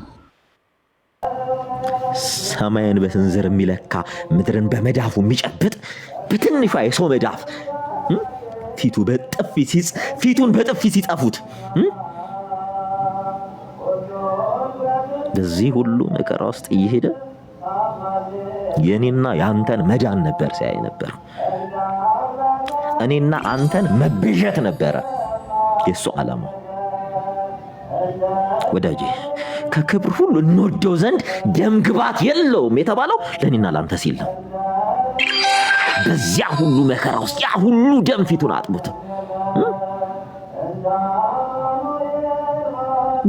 ሰማይን በስንዝር የሚለካ ምድርን በመዳፉ የሚጨብጥ በትንሿ የሰው መዳፍ ፊቱን በጥፊ ሲጠፉት በዚህ ሁሉ መከራ ውስጥ እየሄደ የኔና የአንተን መዳን ነበር ሲያይ ነበር። እኔና አንተን መቤዠት ነበረ የሱ ዓላማ። ወዳጄ ከክብር ሁሉ እንወደው ዘንድ ደም ግባት የለውም የተባለው ለኔና ላንተ ሲል ነው። በዚያ ሁሉ መከራ ውስጥ ያ ሁሉ ደም ፊቱን አጥቦት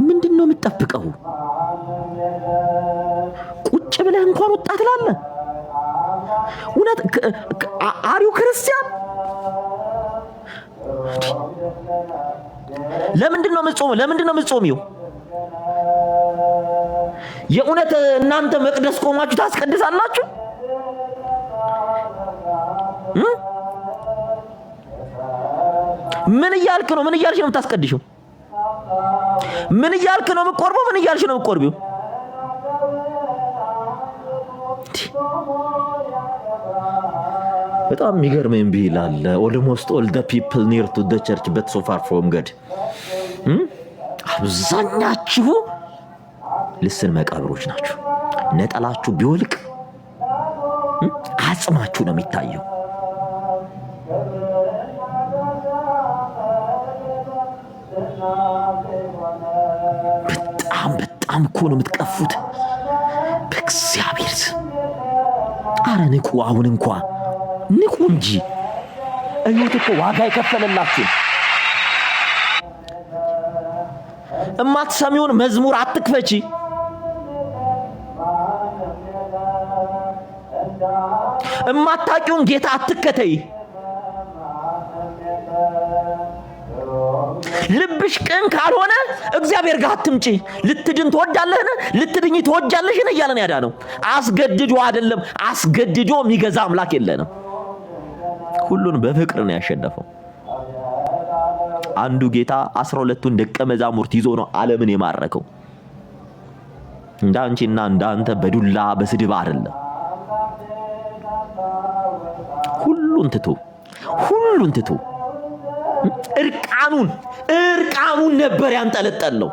ምንድነው የምትጠብቀው? ቁጭ ብለህ እንኳን ወጣ ትላለህ። እውነት አሪው ክርስቲያን ለምንድነው የምትጾሚው? የእውነት እናንተ መቅደስ ቆማችሁ ታስቀድሳላችሁ? ምን እያልክ ነው? ምን እያልሽ ነው የምታስቀድሽው? ምን እያልክ ነው የምትቆርበው? ምን እያልሽ ነው የምትቆርቢው? በጣም የሚገርመኝ ቢላል almost all the people near to the church but so far from God። አብዛኛችሁ ልስን መቃብሮች ናችሁ። ነጠላችሁ ቢወልቅ አጽማችሁ ነው የሚታየው። በጣም እኮ ነው የምትቀፉት በእግዚአብሔር ስም። አረ ንቁ! አሁን እንኳን ንቁ እንጂ እዩት እኮ ዋጋ የከፈለላችሁ። እማትሰሚውን መዝሙር አትክፈቺ። እማታቂውን ጌታ አትከተይ። ልብሽ ቅን ካልሆነ እግዚአብሔር ጋር አትምጪ። ልትድን ትወዳለህን? ልትድኝ ትወጃለሽን? እያለን ያዳነው አስገድዶ አይደለም። አስገድዶ የሚገዛ አምላክ የለንም። ሁሉን በፍቅር ነው ያሸነፈው። አንዱ ጌታ 12ቱን ደቀ መዛሙርት ይዞ ነው ዓለምን የማረከው። እንዳንቺና እንዳንተ በዱላ በስድብ አይደለም። ሁሉን ትቶ እርቃኑን ነበር ያንጠለጠለው።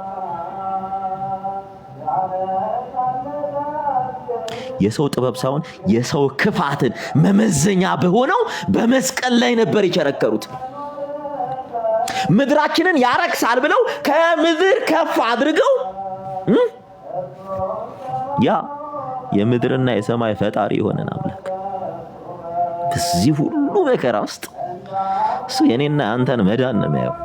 የሰው ጥበብ ሳይሆን የሰው ክፋትን መመዘኛ በሆነው በመስቀል ላይ ነበር የቸረከሩት። ምድራችንን ያረክሳል ብለው ከምድር ከፍ አድርገው ያ የምድርና የሰማይ ፈጣሪ የሆነን አምላክ በዚህ ሁሉ መከራ ውስጥ እሱ የኔና አንተን መዳን ነው የሚያየው።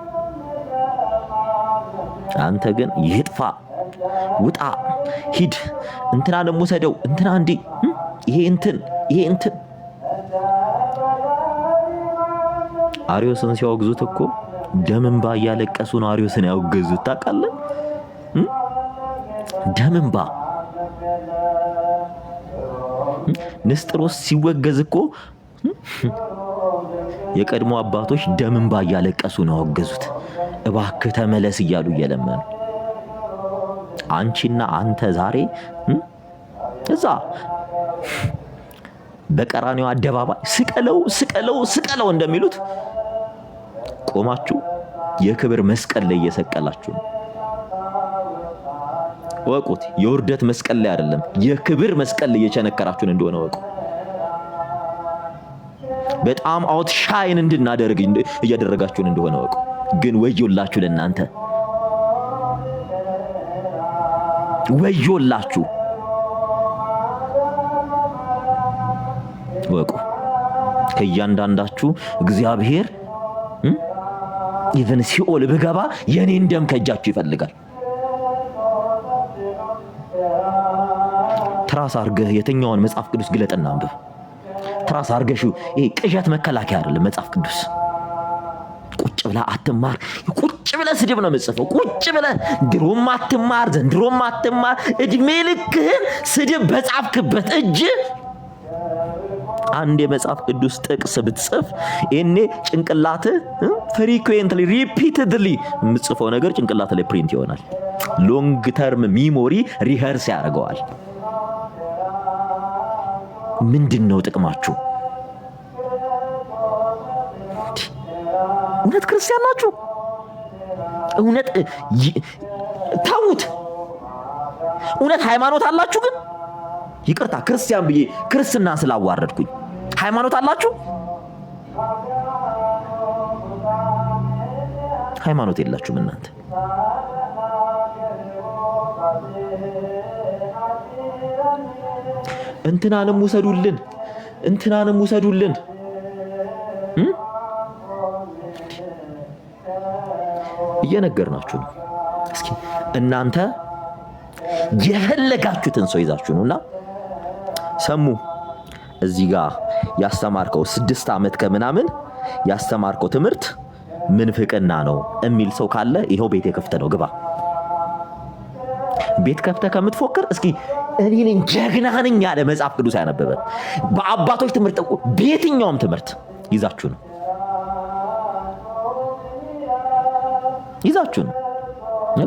አንተ ግን ይጥፋ፣ ውጣ፣ ሂድ፣ እንትና ደሞ ሰደው፣ እንትና እንዲ ይሄ እንትን አርዮስን ሲያወግዙት እኮ ደም እንባ እያለቀሱ ነው አርዮስን ያወገዙት። ታውቃለህ? ደም እንባ ንስጥሮስ ሲወገዝ እኮ የቀድሞ አባቶች ደም እንባ እያለቀሱ ነው ያወገዙት። እባክህ ተመለስ እያሉ እየለመኑ አንቺና አንተ ዛሬ እዛ በቀራንዮ አደባባይ ስቀለው እንደሚሉት ቆማችሁ የክብር መስቀል ላይ እየሰቀላችሁ ነው። ወቁት። የውርደት መስቀል ላይ አይደለም፣ የክብር መስቀል ላይ እየቸነከራችሁን እንደሆነ ወቁ። በጣም አውት ሻይን እንድናደርግ እያደረጋችሁን እንደሆነ ወቁ። ግን ወዮላችሁ ለእናንተ፣ ወዮላችሁ። ወቁ። ከእያንዳንዳችሁ እግዚአብሔር ኢቨን ሲኦል ብገባ የኔን ደም ከእጃችሁ ይፈልጋል። ትራስ አርገህ የተኛውን መጽሐፍ ቅዱስ ግለጥና አንብብ። ትራስ አርገሽ ይሄ ቅዠት መከላከያ አይደለም መጽሐፍ ቅዱስ። ቁጭ ብላ አትማር። ቁጭ ብለ ስድብ ነው የምጽፈው። ቁጭ ብለ ድሮም አትማር፣ ዘንድሮም አትማር። እድሜ ልክህን ስድብ በጻፍክበት እጅ አንድ የመጽሐፍ ቅዱስ ጥቅስ ብትጽፍ እኔ ጭንቅላት ፍሪኩዌንትሊ ሪፒትድሊ የምትጽፈው ነገር ጭንቅላት ላይ ፕሪንት ይሆናል። ሎንግ ተርም ሚሞሪ ሪኸርስ ያደርገዋል። ምንድነው ጥቅማችሁ? እውነት ክርስቲያን ናችሁ? እውነት ተውት። እውነት ሃይማኖት አላችሁ? ግን ይቅርታ ክርስቲያን ብዬ ክርስትና ስላዋረድኩኝ ሃይማኖት አላችሁ? ሃይማኖት የላችሁም እናንተ። እንትናንም ውሰዱልን እየነገርናችሁ ነው። እስኪ እናንተ የፈለጋችሁትን ሰው ይዛችሁ ነውና ሰሙ እዚህ ጋር ያስተማርከው 6 ዓመት ከምናምን ያስተማርከው ትምህርት ምንፍቅና ነው የሚል ሰው ካለ ይሄው ቤት የከፍተ ነው፣ ግባ። ቤት ከፍተ ከምትፎክር እስኪ እኔ ነኝ ጀግና ነኝ ያለ መጽሐፍ ቅዱስ ያነበበ በአባቶች ትምህርት በየትኛውም ትምህርት ይዛችሁ ነው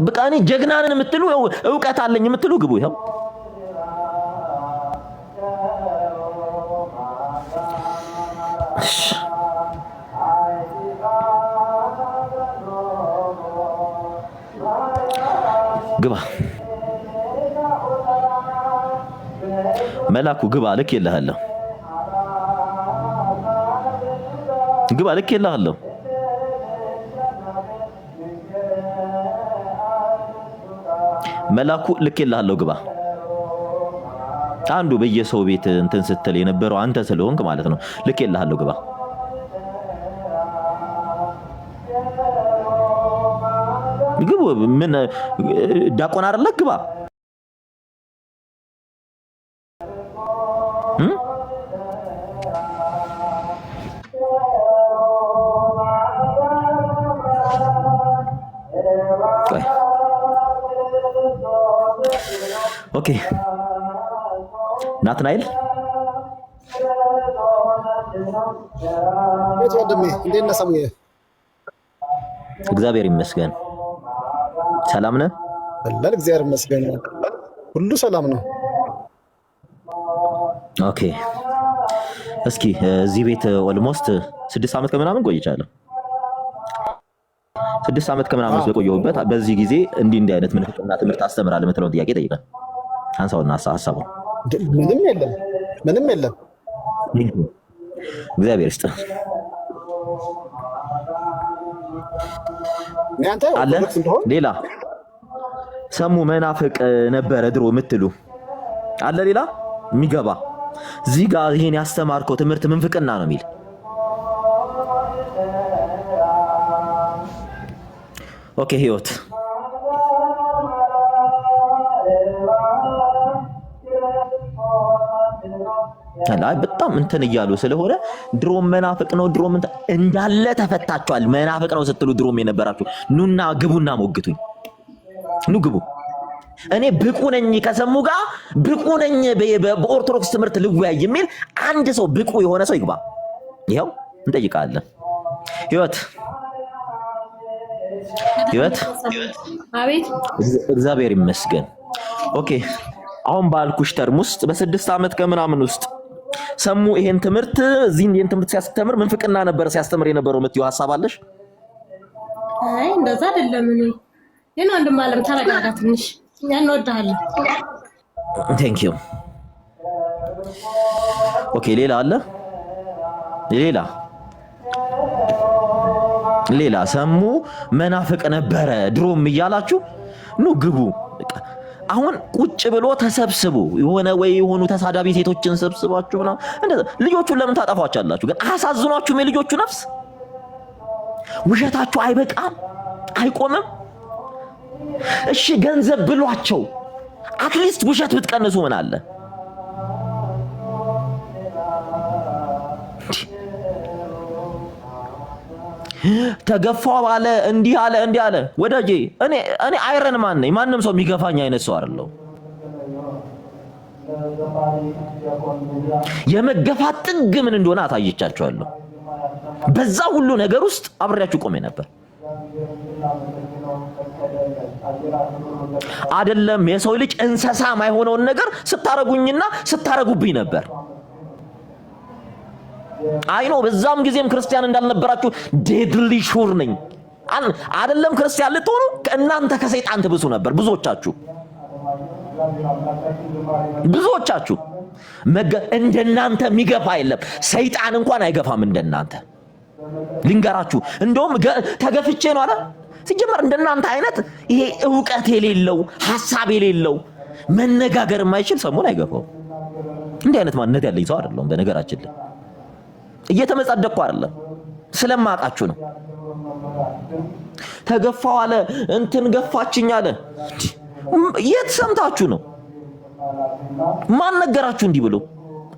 በቃ እኔ ጀግና ነኝ የምትሉ ዕውቀት አለኝ የምትሉ ግቡ። ይሄው ግባ። መላኩ ግባ፣ ልክ የለህለሁ። ግባ፣ ልክ የለህለሁ። መላኩ ልክ የለህለሁ፣ ግባ። አንዱ በየሰው ቤት እንትን ስትል የነበረው አንተ ስለሆንክ ማለት ነው። ልክ የለህለሁ፣ ግባ። ግቡ። ምን ዲያቆን አይደለ? ግባ። ኦኬ ናትናኤል ወንድሜ እንዴት ነህ? ሰሙዬ እግዚአብሔር ይመስገን። ሰላም ነህ? አለን እግዚአብሔር ይመስገን፣ ሁሉ ሰላም ነው። ኦኬ እስኪ እዚህ ቤት ኦልሞስት 6 ዓመት ከምናምን ቆይቻለሁ። 6 ዓመት ከምናምን በቆየሁበት በዚህ ጊዜ እንዲህ አይነት ምንፍቅና ትምህርት አስተምራለሁ የምትለውን ጥያቄ ጠይቀን አንሳውና ሐሳቡ ምንም የለም። እግዚአብሔር ይስጥ። አንተ ኦርቶዶክስ እንደሆን ሌላ ሰሙ መናፍቅ ነበረ ድሮ የምትሉ አለ ሌላ የሚገባ እዚህ ጋር ይሄን ያስተማርከው ትምህርት ምንፍቅና ነው የሚል ኦኬ ህይወት አይ በጣም እንትን እያሉ ስለሆነ ድሮም መናፍቅ ነው ድሮም እንዳለ ተፈታችኋል መናፍቅ ነው ስትሉ ድሮም የነበራችሁ ኑና ግቡና ሞግቱኝ ኑ ግቡ እኔ ብቁ ነኝ ከሰሙ ጋር ብቁ ነኝ በኦርቶዶክስ ትምህርት ልወያይ የሚል አንድ ሰው ብቁ የሆነ ሰው ይግባ ይሄው እንጠይቃለን ህይወት አቤት እግዚአብሔር ይመስገን ኦኬ አሁን ባልኩሽ ተርም ውስጥ በ6 ዓመት ከምናምን ውስጥ ሰሙ ይሄን ትምህርት እዚህን ይሄን ትምህርት ሲያስተምር ምንፍቅና ነበር ሲያስተምር የነበረው የምትይው ሐሳብ አለሽ አይ እንደዛ አይደለም እኔ የኔ ወንድም አለም ተረጋጋ ትንሽ ያን ወዳለሁ ቴንክ ዩ ኦኬ ሌላ አለ ሌላ ሰሙ መናፍቅ ነበረ ድሮም እያላችሁ ኑ ግቡ አሁን ቁጭ ብሎ ተሰብስቡ የሆነ ወይ የሆኑ ተሳዳቢ ሴቶችን ሰብስባችሁ እና እንደዛ ልጆቹን ለምን ታጠፋቻላችሁ ግን አሳዝኗችሁም የልጆቹ ነፍስ ውሸታችሁ አይበቃም አይቆምም እሺ ገንዘብ ብሏቸው አትሊስት ውሸት ብትቀንሱ ምን አለ ተገፋው አለ እንዲህ አለ ወዳጄ እኔ አይረን ማን ነኝ ማንንም ሰው የሚገፋኝ አይነት ሰው አይደለም የመገፋት ጥግ ምን እንደሆነ አታየቻችኋለሁ በዛ ሁሉ ነገር ውስጥ አብሬያችሁ ቆሜ ነበር አይደለም የሰው ልጅ እንሰሳ ማይሆነውን ነገር ስታረጉኝና ስታረጉብኝ ነበር አይኖ በዛም ጊዜም ክርስቲያን እንዳልነበራችሁ ዴድሊ ሹር ነኝ አይደለም ክርስቲያን ልትሆኑ ከእናንተ ከሰይጣን ትብሱ ነበር ብዙዎቻችሁ እንደናንተ የሚገፋ የለም ሰይጣን እንኳን አይገፋም እንደናንተ ልንገራችሁ እንደውም ተገፍቼ ነው አይደል ሲጀመር እንደናንተ አይነት ይሄ ዕውቀት የሌለው ሐሳብ የሌለው መነጋገር የማይችል ሰሞን አይገፋው እንዲህ አይነት ማንነት ያለኝ ሰው አይደለም በነገራችን ላይ እየተመጻደቅኩ አይደለም ስለማቃችሁ ነው ተገፋው አለ እንትን ገፋችኝ አለ የት ሰምታችሁ ነው ማን ነገራችሁ እንዲህ ብሎ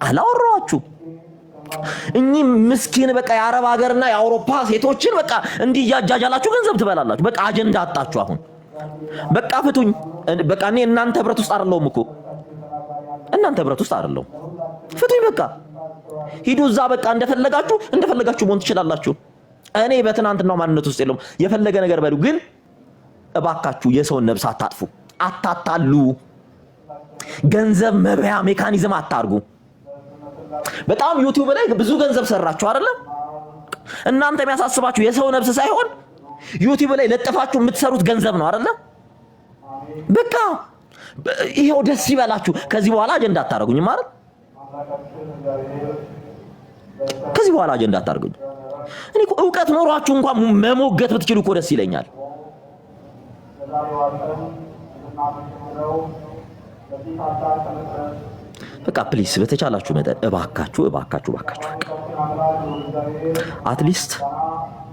አላወራችሁ እኚህ ምስኪን በቃ የአረብ ሀገርና የአውሮፓ ሴቶችን በቃ እንዲህ ያጃጃላችሁ ገንዘብ ትበላላችሁ በቃ አጀንዳ አጣችሁ አሁን በቃ ፍቱኝ በቃ እኔ እናንተ ህብረት ውስጥ አይደለሁም እኮ እናንተ ህብረት ውስጥ አይደለሁም ፍቱኝ በቃ ሂዱ እዛ በቃ እንደፈለጋችሁ መሆን ትችላላችሁ እኔ በትናንትናው ማንነት ውስጥ የለውም የፈለገ ነገር በሉ ግን እባካችሁ የሰውን ነብስ አታጥፉ አታታሉ ገንዘብ መብያ ሜካኒዝም አታርጉ በጣም ዩቲዩብ ላይ ብዙ ገንዘብ ሰራችሁ አይደል እናንተ የሚያሳስባችሁ የሰው ነብስ ሳይሆን ዩቲዩብ ላይ ለጥፋችሁ የምትሰሩት ገንዘብ ነው አይደል በቃ ይሄው ደስ ይበላችሁ ከዚህ በኋላ አጀንዳ አታረጉኝ ማለት ከዚህ በኋላ አጀንዳ አታርጉኝ እኔ እኮ ዕውቀት ኖሯችሁ እንኳን መሞገት ብትችሉ እኮ ደስ ይለኛል በቃ ፕሊስ በተቻላችሁ መጠን እባካችሁ አትሊስት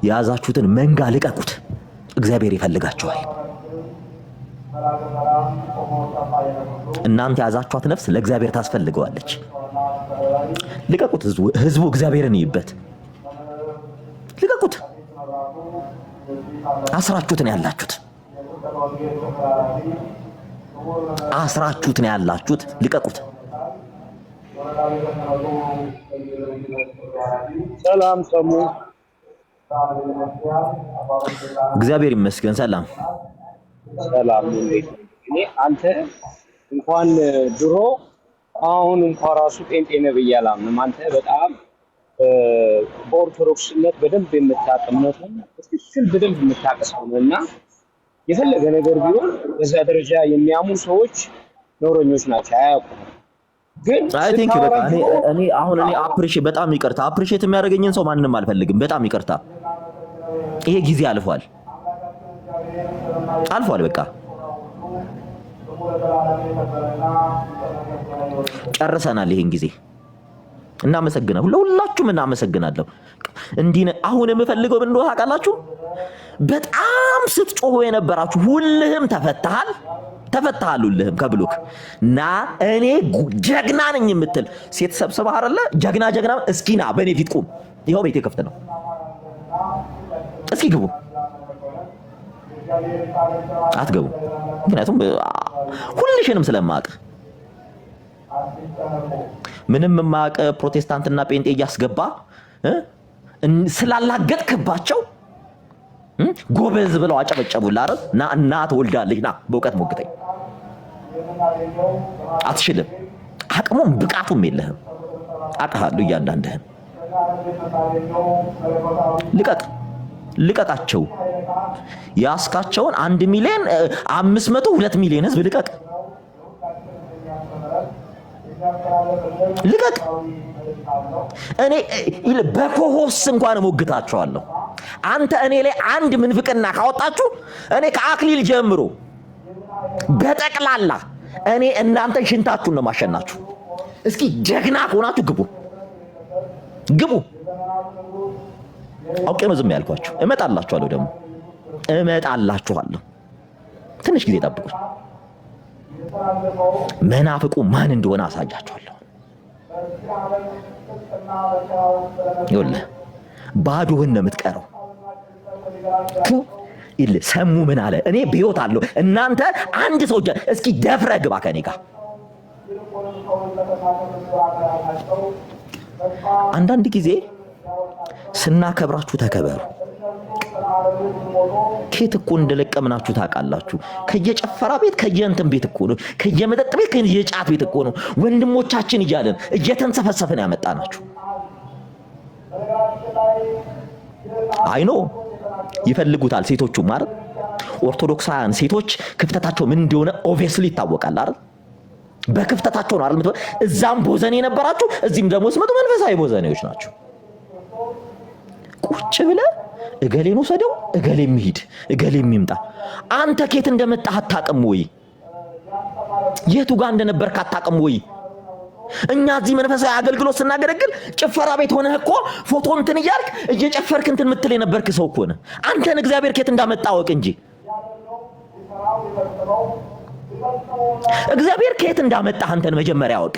የያዛችሁትን መንጋ ልቀቁት እግዚአብሔር ይፈልጋችኋል እናንተ ያዛችኋት ነፍስ ለእግዚአብሔር ታስፈልገዋለች ልቀቁት ህዝቡ እግዚአብሔርን ይይበት ልቀቁት አስራችሁት ነው ያላችሁት ልቀቁት ሰላም ሰሙ እግዚአብሔር ይመስገን ሰላም እኔ አንተ እንኳን ድሮ አሁን እንኳን ራሱ ጴንጤ ነህ ብዬ አላምንም አንተ በጣም በኦርቶዶክስነት በደንብ የምታቀምነቱን ትክክል በደንብ የምታቀስነውና የፈለገ ነገር ቢሆን በዛ ደረጃ የሚያሙ ሰዎች ኖረኞች ናቸው አያውቁም ግን አይ ቲንክ በቃ እኔ አሁን አፕሪሺየት በጣም ይቅርታ አፕሪሺየት የሚያደርገኝን ሰው ማንንም አልፈልግም በጣም ይቅርታ ይሄ ጊዜ አልፏል አልፏል። በቃ ጨርሰናል ይሄን ጊዜ። እናመሰግናለሁ፣ ለሁላችሁም እናመሰግናለሁ። እንዲህ አሁን የምፈልገው ምን እንደሆነ ታውቃላችሁ? በጣም ስትጮሁ የነበራችሁ ሁልህም ተፈታሃል ሁልህም ከብሎክ ና እኔ ጀግና ነኝ የምትል ሴት ሰብስባ አይደለ? ጀግና እስኪ ና በእኔ ፊት ቁም። ይኸው ቤቴ ክፍት ነው። እስኪ ግቡ። አትገቡ፣ ምክንያቱም ሁልሽንም ስለማቅ ምንም የማያውቅ ፕሮቴስታንትና ጴንጤ እያስገባ ስላላገጥክባቸው ጎበዝ ብለው አጨበጨቡልህ አይደል? ና እናት ወልዳለች፣ ና በእውቀት ሞግተኝ። አትችልም፣ አቅሙም ብቃቱም የለህም። አውቃለሁ እያንዳንድህን። ልቀቃቸው። ያስካቸውን 1 ሚሊዮን 500 2 ሚሊዮን ህዝብ ልቀቅ። እኔ በኮሆስ እንኳን ሞግታቸዋለሁ። አንተ እኔ ላይ አንድ ምንፍቅና ካወጣችሁ እኔ ከአክሊል ጀምሮ በጠቅላላ እኔ እናንተ ሽንታችሁን ነው ማሸናችሁ። እስኪ ጀግና ከሆናችሁ ግቡ። አውቄ ነው ዝም ያልኳችሁ። እመጣላችኋለሁ፣ ደግሞ እመጣላችኋለሁ። ትንሽ ጊዜ ጠብቁኝ። መናፍቁ ማን እንደሆነ አሳያችኋለሁ። ይኸውልህ ባዶህን ነው የምትቀረው። ሰሙ ምን አለ? እኔ በሕይወት አለሁ። እናንተ አንድ ሰው እስኪ ደፍረህ ግባ ከኔ ጋር። አንዳንድ ጊዜ ስናከብራችሁ ተከበሩ። ከየት እኮ እንደለቀምናችሁ ታውቃላችሁ? ከየጨፈራ ቤት ከየእንትን ቤት እኮ ነው፣ ከየመጠጥ ቤት ከየጫት ቤት እኮ ነው ወንድሞቻችን እያለን እየተንሰፈሰፈን ያመጣናችሁ። አይኖ ይፈልጉታል ሴቶቹ ማለት ኦርቶዶክሳውያን ሴቶች ክፍተታቸው ምን እንደሆነ ኦብቪየስሊ ይታወቃል አይደል? በክፍተታቸው ነው አይደል? እዛም ቦዘኔ የነበራችሁ እዚህም ደግሞ ስመጡ መንፈሳዊ ቦዘኔዎች ናቸው። ቁጭ ብለህ እገሌን ወሰደው፣ እገሌ የሚሄድ እገሌ የሚምጣ። አንተ ከየት እንደመጣህ አታውቅም ወይ? የቱ ጋር እንደነበርክ አታውቅም ወይ? እኛ እዚህ መንፈሳዊ አገልግሎት ስናገለግል ጭፈራ ቤት ሆነህ እኮ ፎቶ እንትን እያልክ እየጨፈርክ እንትን የምትል የነበርክ ሰው እኮ ነህ። አንተን እግዚአብሔር ከየት እንዳመጣ አወቅ እንጂ እግዚአብሔር ከየት እንዳመጣህ አንተን መጀመሪያ አወቅ።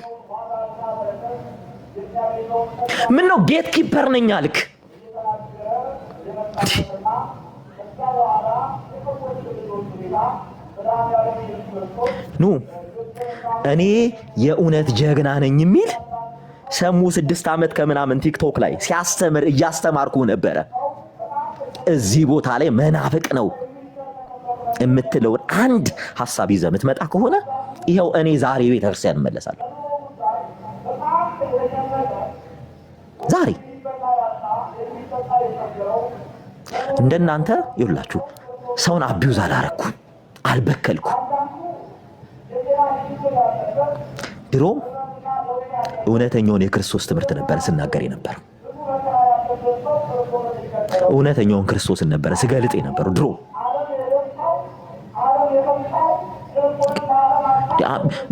ምን ነው ጌት ኪፐር ነኝ አልክ? ኑ እኔ የእውነት ጀግና ነኝ የሚል ሰሙ 6 ዓመት ከምናምን ቲክቶክ ላይ ሲያስተምር እያስተማርኩ ነበረ። እዚህ ቦታ ላይ መናፍቅ ነው የምትለውን አንድ ሐሳብ ይዘህ የምትመጣ ከሆነ ይኸው እኔ ዛሬ ቤተክርስቲያን እመለሳለሁ። ዛሬ እንደናንተ ይውላችሁ ሰውን አቢውዝ አላረኩ፣ አልበከልኩ። ድሮም እውነተኛውን የክርስቶስ ትምህርት ነበር ስናገር ነበር። እውነተኛውን ክርስቶስን ነበር ስገልጥ ነበር ድሮ።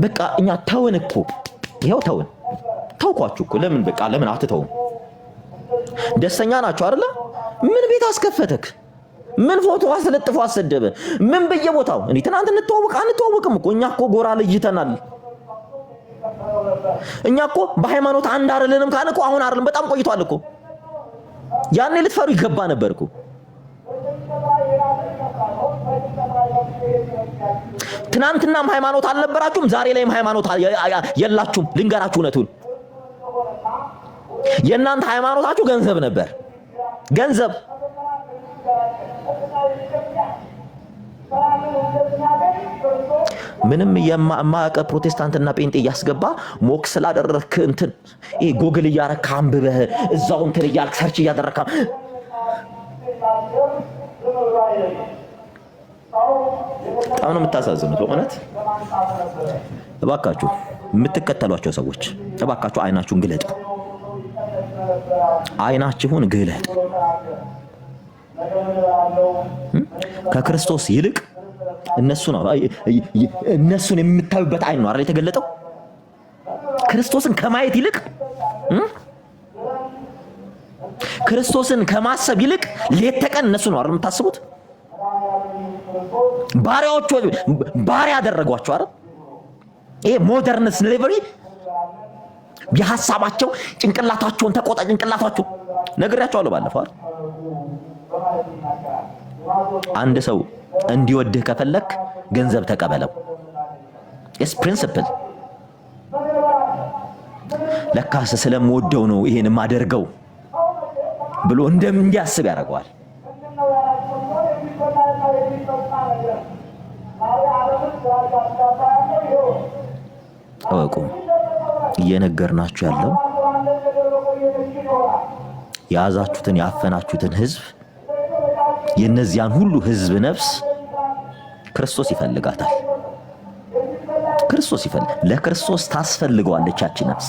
በቃ እኛ ተውን እኮ ይኸው ተውኳችሁ እኮ። ለምን በቃ ለምን አትተውም? ደስተኛ ናችሁ አይደለ? ምን ቤት አስከፈተክ? ምን ፎቶ አስለጥፎ አሰደበ? ምን በየቦታው እንዴ? ትናንት አንተዋወቅም እኮ እኛ እኮ ጎራ ለይተናል። እኛ እኮ በሃይማኖት አንድ አይደለንም ካለ እኮ አሁን አይደለም በጣም ቆይቷል እኮ። ያኔ ልትፈሩ ይገባ ነበር እኮ። ትናንትናም ሃይማኖት አልነበራችሁም፣ ዛሬ ላይም ሃይማኖት የላችሁም። ልንገራችሁ እውነቱን፣ የእናንተ ሃይማኖታችሁ ገንዘብ ነበር። ገንዘብ ምንም የማያውቅ ፕሮቴስታንትና ጴንጤ እያስገባ ሞክ ስላደረክ እንትን ይሄ ጎግል እያረካ አንብበህ እዛው እንትን እያልክ ሰርች እያደረካ በጣም ነው የምታሳዝኑት። በእውነት እባካችሁ የምትከተሏቸው ሰዎች እባካችሁ አይናችሁን ግለጡ። አይናችሁን ግለጡ። ከክርስቶስ ይልቅ እነሱን የምታዩበት አይን ነው አይደል የተገለጠው? ክርስቶስን ከማየት ይልቅ ክርስቶስን ከማሰብ ይልቅ ሌት ተቀን እነሱ ነው አይደል የምታስቡት? ባሪያዎቹ ባሪያ ያደረጓቸው አይደል? ይሄ ሞደርን ስሌቨሪ የሐሳባቸው ጭንቅላታቸውን ተቆጣ ጭንቅላታቸው ነግሬያቸዋለሁ ባለፈው አይደል? አንድ ሰው እንዲወድህ ከፈለክ ገንዘብ ተቀበለው። ኢትስ ፕሪንሲፕል። ለካስ ስለምወደው ነው ይሄን ማደርገው ብሎ እንዲያስብ ያደርገዋል። እወቁ፣ እየነገርናችሁ ያለው የያዛችሁትን ያፈናችሁትን ህዝብ የነዚያን ሁሉ ህዝብ ነፍስ ክርስቶስ ይፈልጋታል። ክርስቶስ ለክርስቶስ ታስፈልገዋለች። ያቺ ነፍስ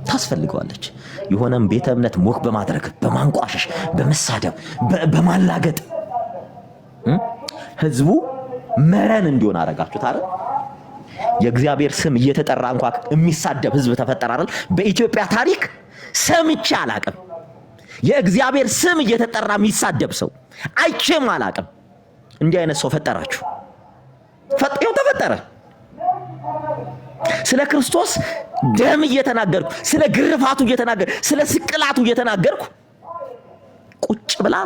ታስፈልገዋለች። የሆነም ቤተ እምነት ሞክ በማድረግ በማንቋሸሽ፣ በመሳደብ፣ በማላገጥ ህዝቡ መረን እንዲሆን አረጋችሁት አይደል? የእግዚአብሔር ስም እየተጠራ እንኳን የሚሳደብ ህዝብ ተፈጠረ አይደል? በኢትዮጵያ ታሪክ ሰምቼ አላቅም። የእግዚአብሔር ስም እየተጠራ የሚሳደብ ሰው አይቼም አላቅም። እንዲህ አይነት ሰው ፈጠራችሁ። ፈጥየው ተፈጠረ። ስለ ክርስቶስ ደም እየተናገርኩ፣ ስለ ግርፋቱ እየተናገርኩ፣ ስለ ስቅላቱ እየተናገርኩ ቁጭ ብላ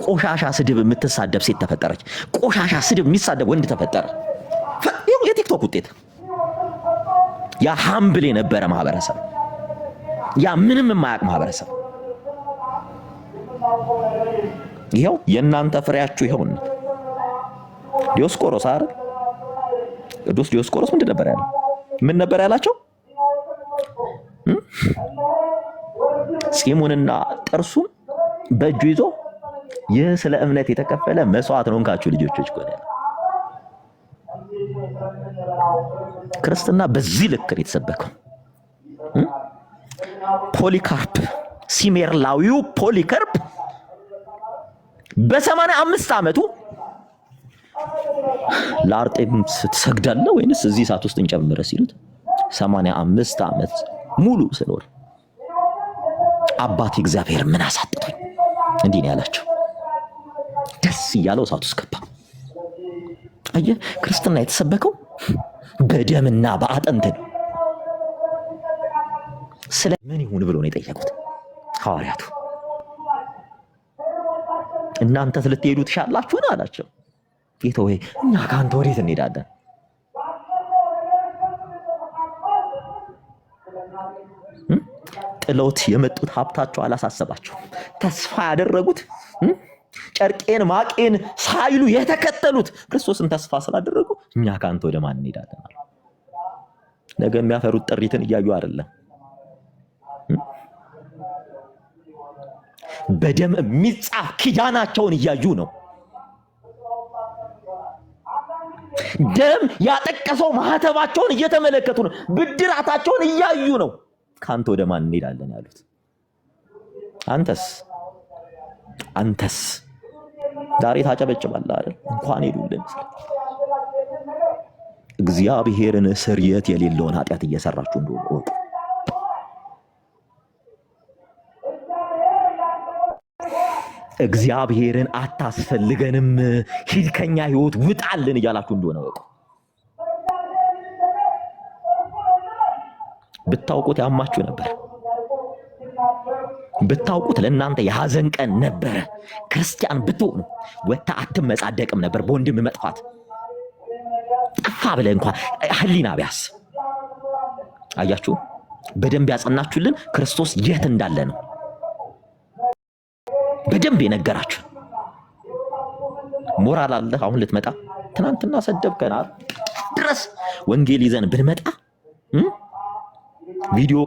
ቆሻሻ ስድብ የምትሳደብ ሴት ተፈጠረች። ቆሻሻ ስድብ የሚሳደብ ወንድ ተፈጠረ። ይሄው የቲክቶክ ውጤት። ያ ሃምብል የነበረ ማህበረሰብ፣ ያ ምንም የማያውቅ ማህበረሰብ ይሄው የእናንተ ፍሬያችሁ ይሄውና። ዲዮስቆሮስ አይደል? ቅዱስ ዲዮስቆሮስ ምንድን ነበር ያለው? ምን ነበር ያላቸው? ጺሙንና ጥርሱን በእጁ ይዞ ይህ ስለ እምነት የተከፈለ መስዋዕት ነው እንካችሁ ልጆች እኮ ነው። ክርስትና በዚህ ልክ ነው የተሰበከው። ፖሊካርፕ ሲሜርላዊው ፖሊካርፕ በ85 ዓመቱ ለአርጤምስ ትሰግዳለህ ወይንስ እዚህ ሰዓት ውስጥ እንጨምር ሲሉት 85 ዓመት ሙሉ ስኖር አባቴ እግዚአብሔር ምን አሳጥቶኝ እንዲህ ነው ያላቸው። ደስ እያለው እሳት ውስጥ ገባ። አየህ፣ ክርስትና የተሰበከው በደምና በአጥንት ነው። ስለ ምን ይሁን ብሎ ነው የጠየቁት ሐዋርያቱ። እናንተስ ልትሄዱ ትሻላችሁን አላቸው። ጌታ ሆይ እኛ ከአንተ ወዴት እንሄዳለን? ጥለውት የመጡት ሀብታቸው አላሳሰባቸው። ተስፋ ያደረጉት ጨርቄን ማቄን ሳይሉ የተከተሉት ክርስቶስን ተስፋ ስላደረጉ እኛ ከአንተ ወደ ማን እንሄዳለን? ነገ የሚያፈሩት ጥሪትን እያዩ አይደለም፣ በደም የሚጻፍ ኪዳናቸውን እያዩ ነው። ደም ያጠቀሰው ማህተባቸውን እየተመለከቱ ነው። ብድራታቸውን እያዩ ነው። ካንተ ወደ ማን እንሄዳለን ያሉት። አንተስ ዛሬ ታጨበጭባለህ አይደል? እንኳን ሄዱልን። እግዚአብሔርን ስርየት የሌለውን ኃጢአት እየሰራችሁ እንደሆነ ወቁ። እግዚአብሔርን አታስፈልገንም፣ ሂድ ከኛ ህይወት ውጣልን እያላችሁ እንደሆነ ወቁ። ብታውቁት ያማችሁ ነበር። ብታውቁት ለእናንተ የሐዘን ቀን ነበረ። ክርስቲያን ብትሆኑ ወታ አትመጻደቅም ነበር በወንድም መጥፋት። ጠፋ ብለህ እንኳን ህሊና ቢያስ አያችሁ። በደንብ ያጸናችሁልን ክርስቶስ የት እንዳለ ነው በደንብ የነገራችሁ። ሞራል አለ አሁን ልትመጣ። ትናንትና ሰደብከና ድረስ ወንጌል ይዘን ብንመጣ ቪዲዮ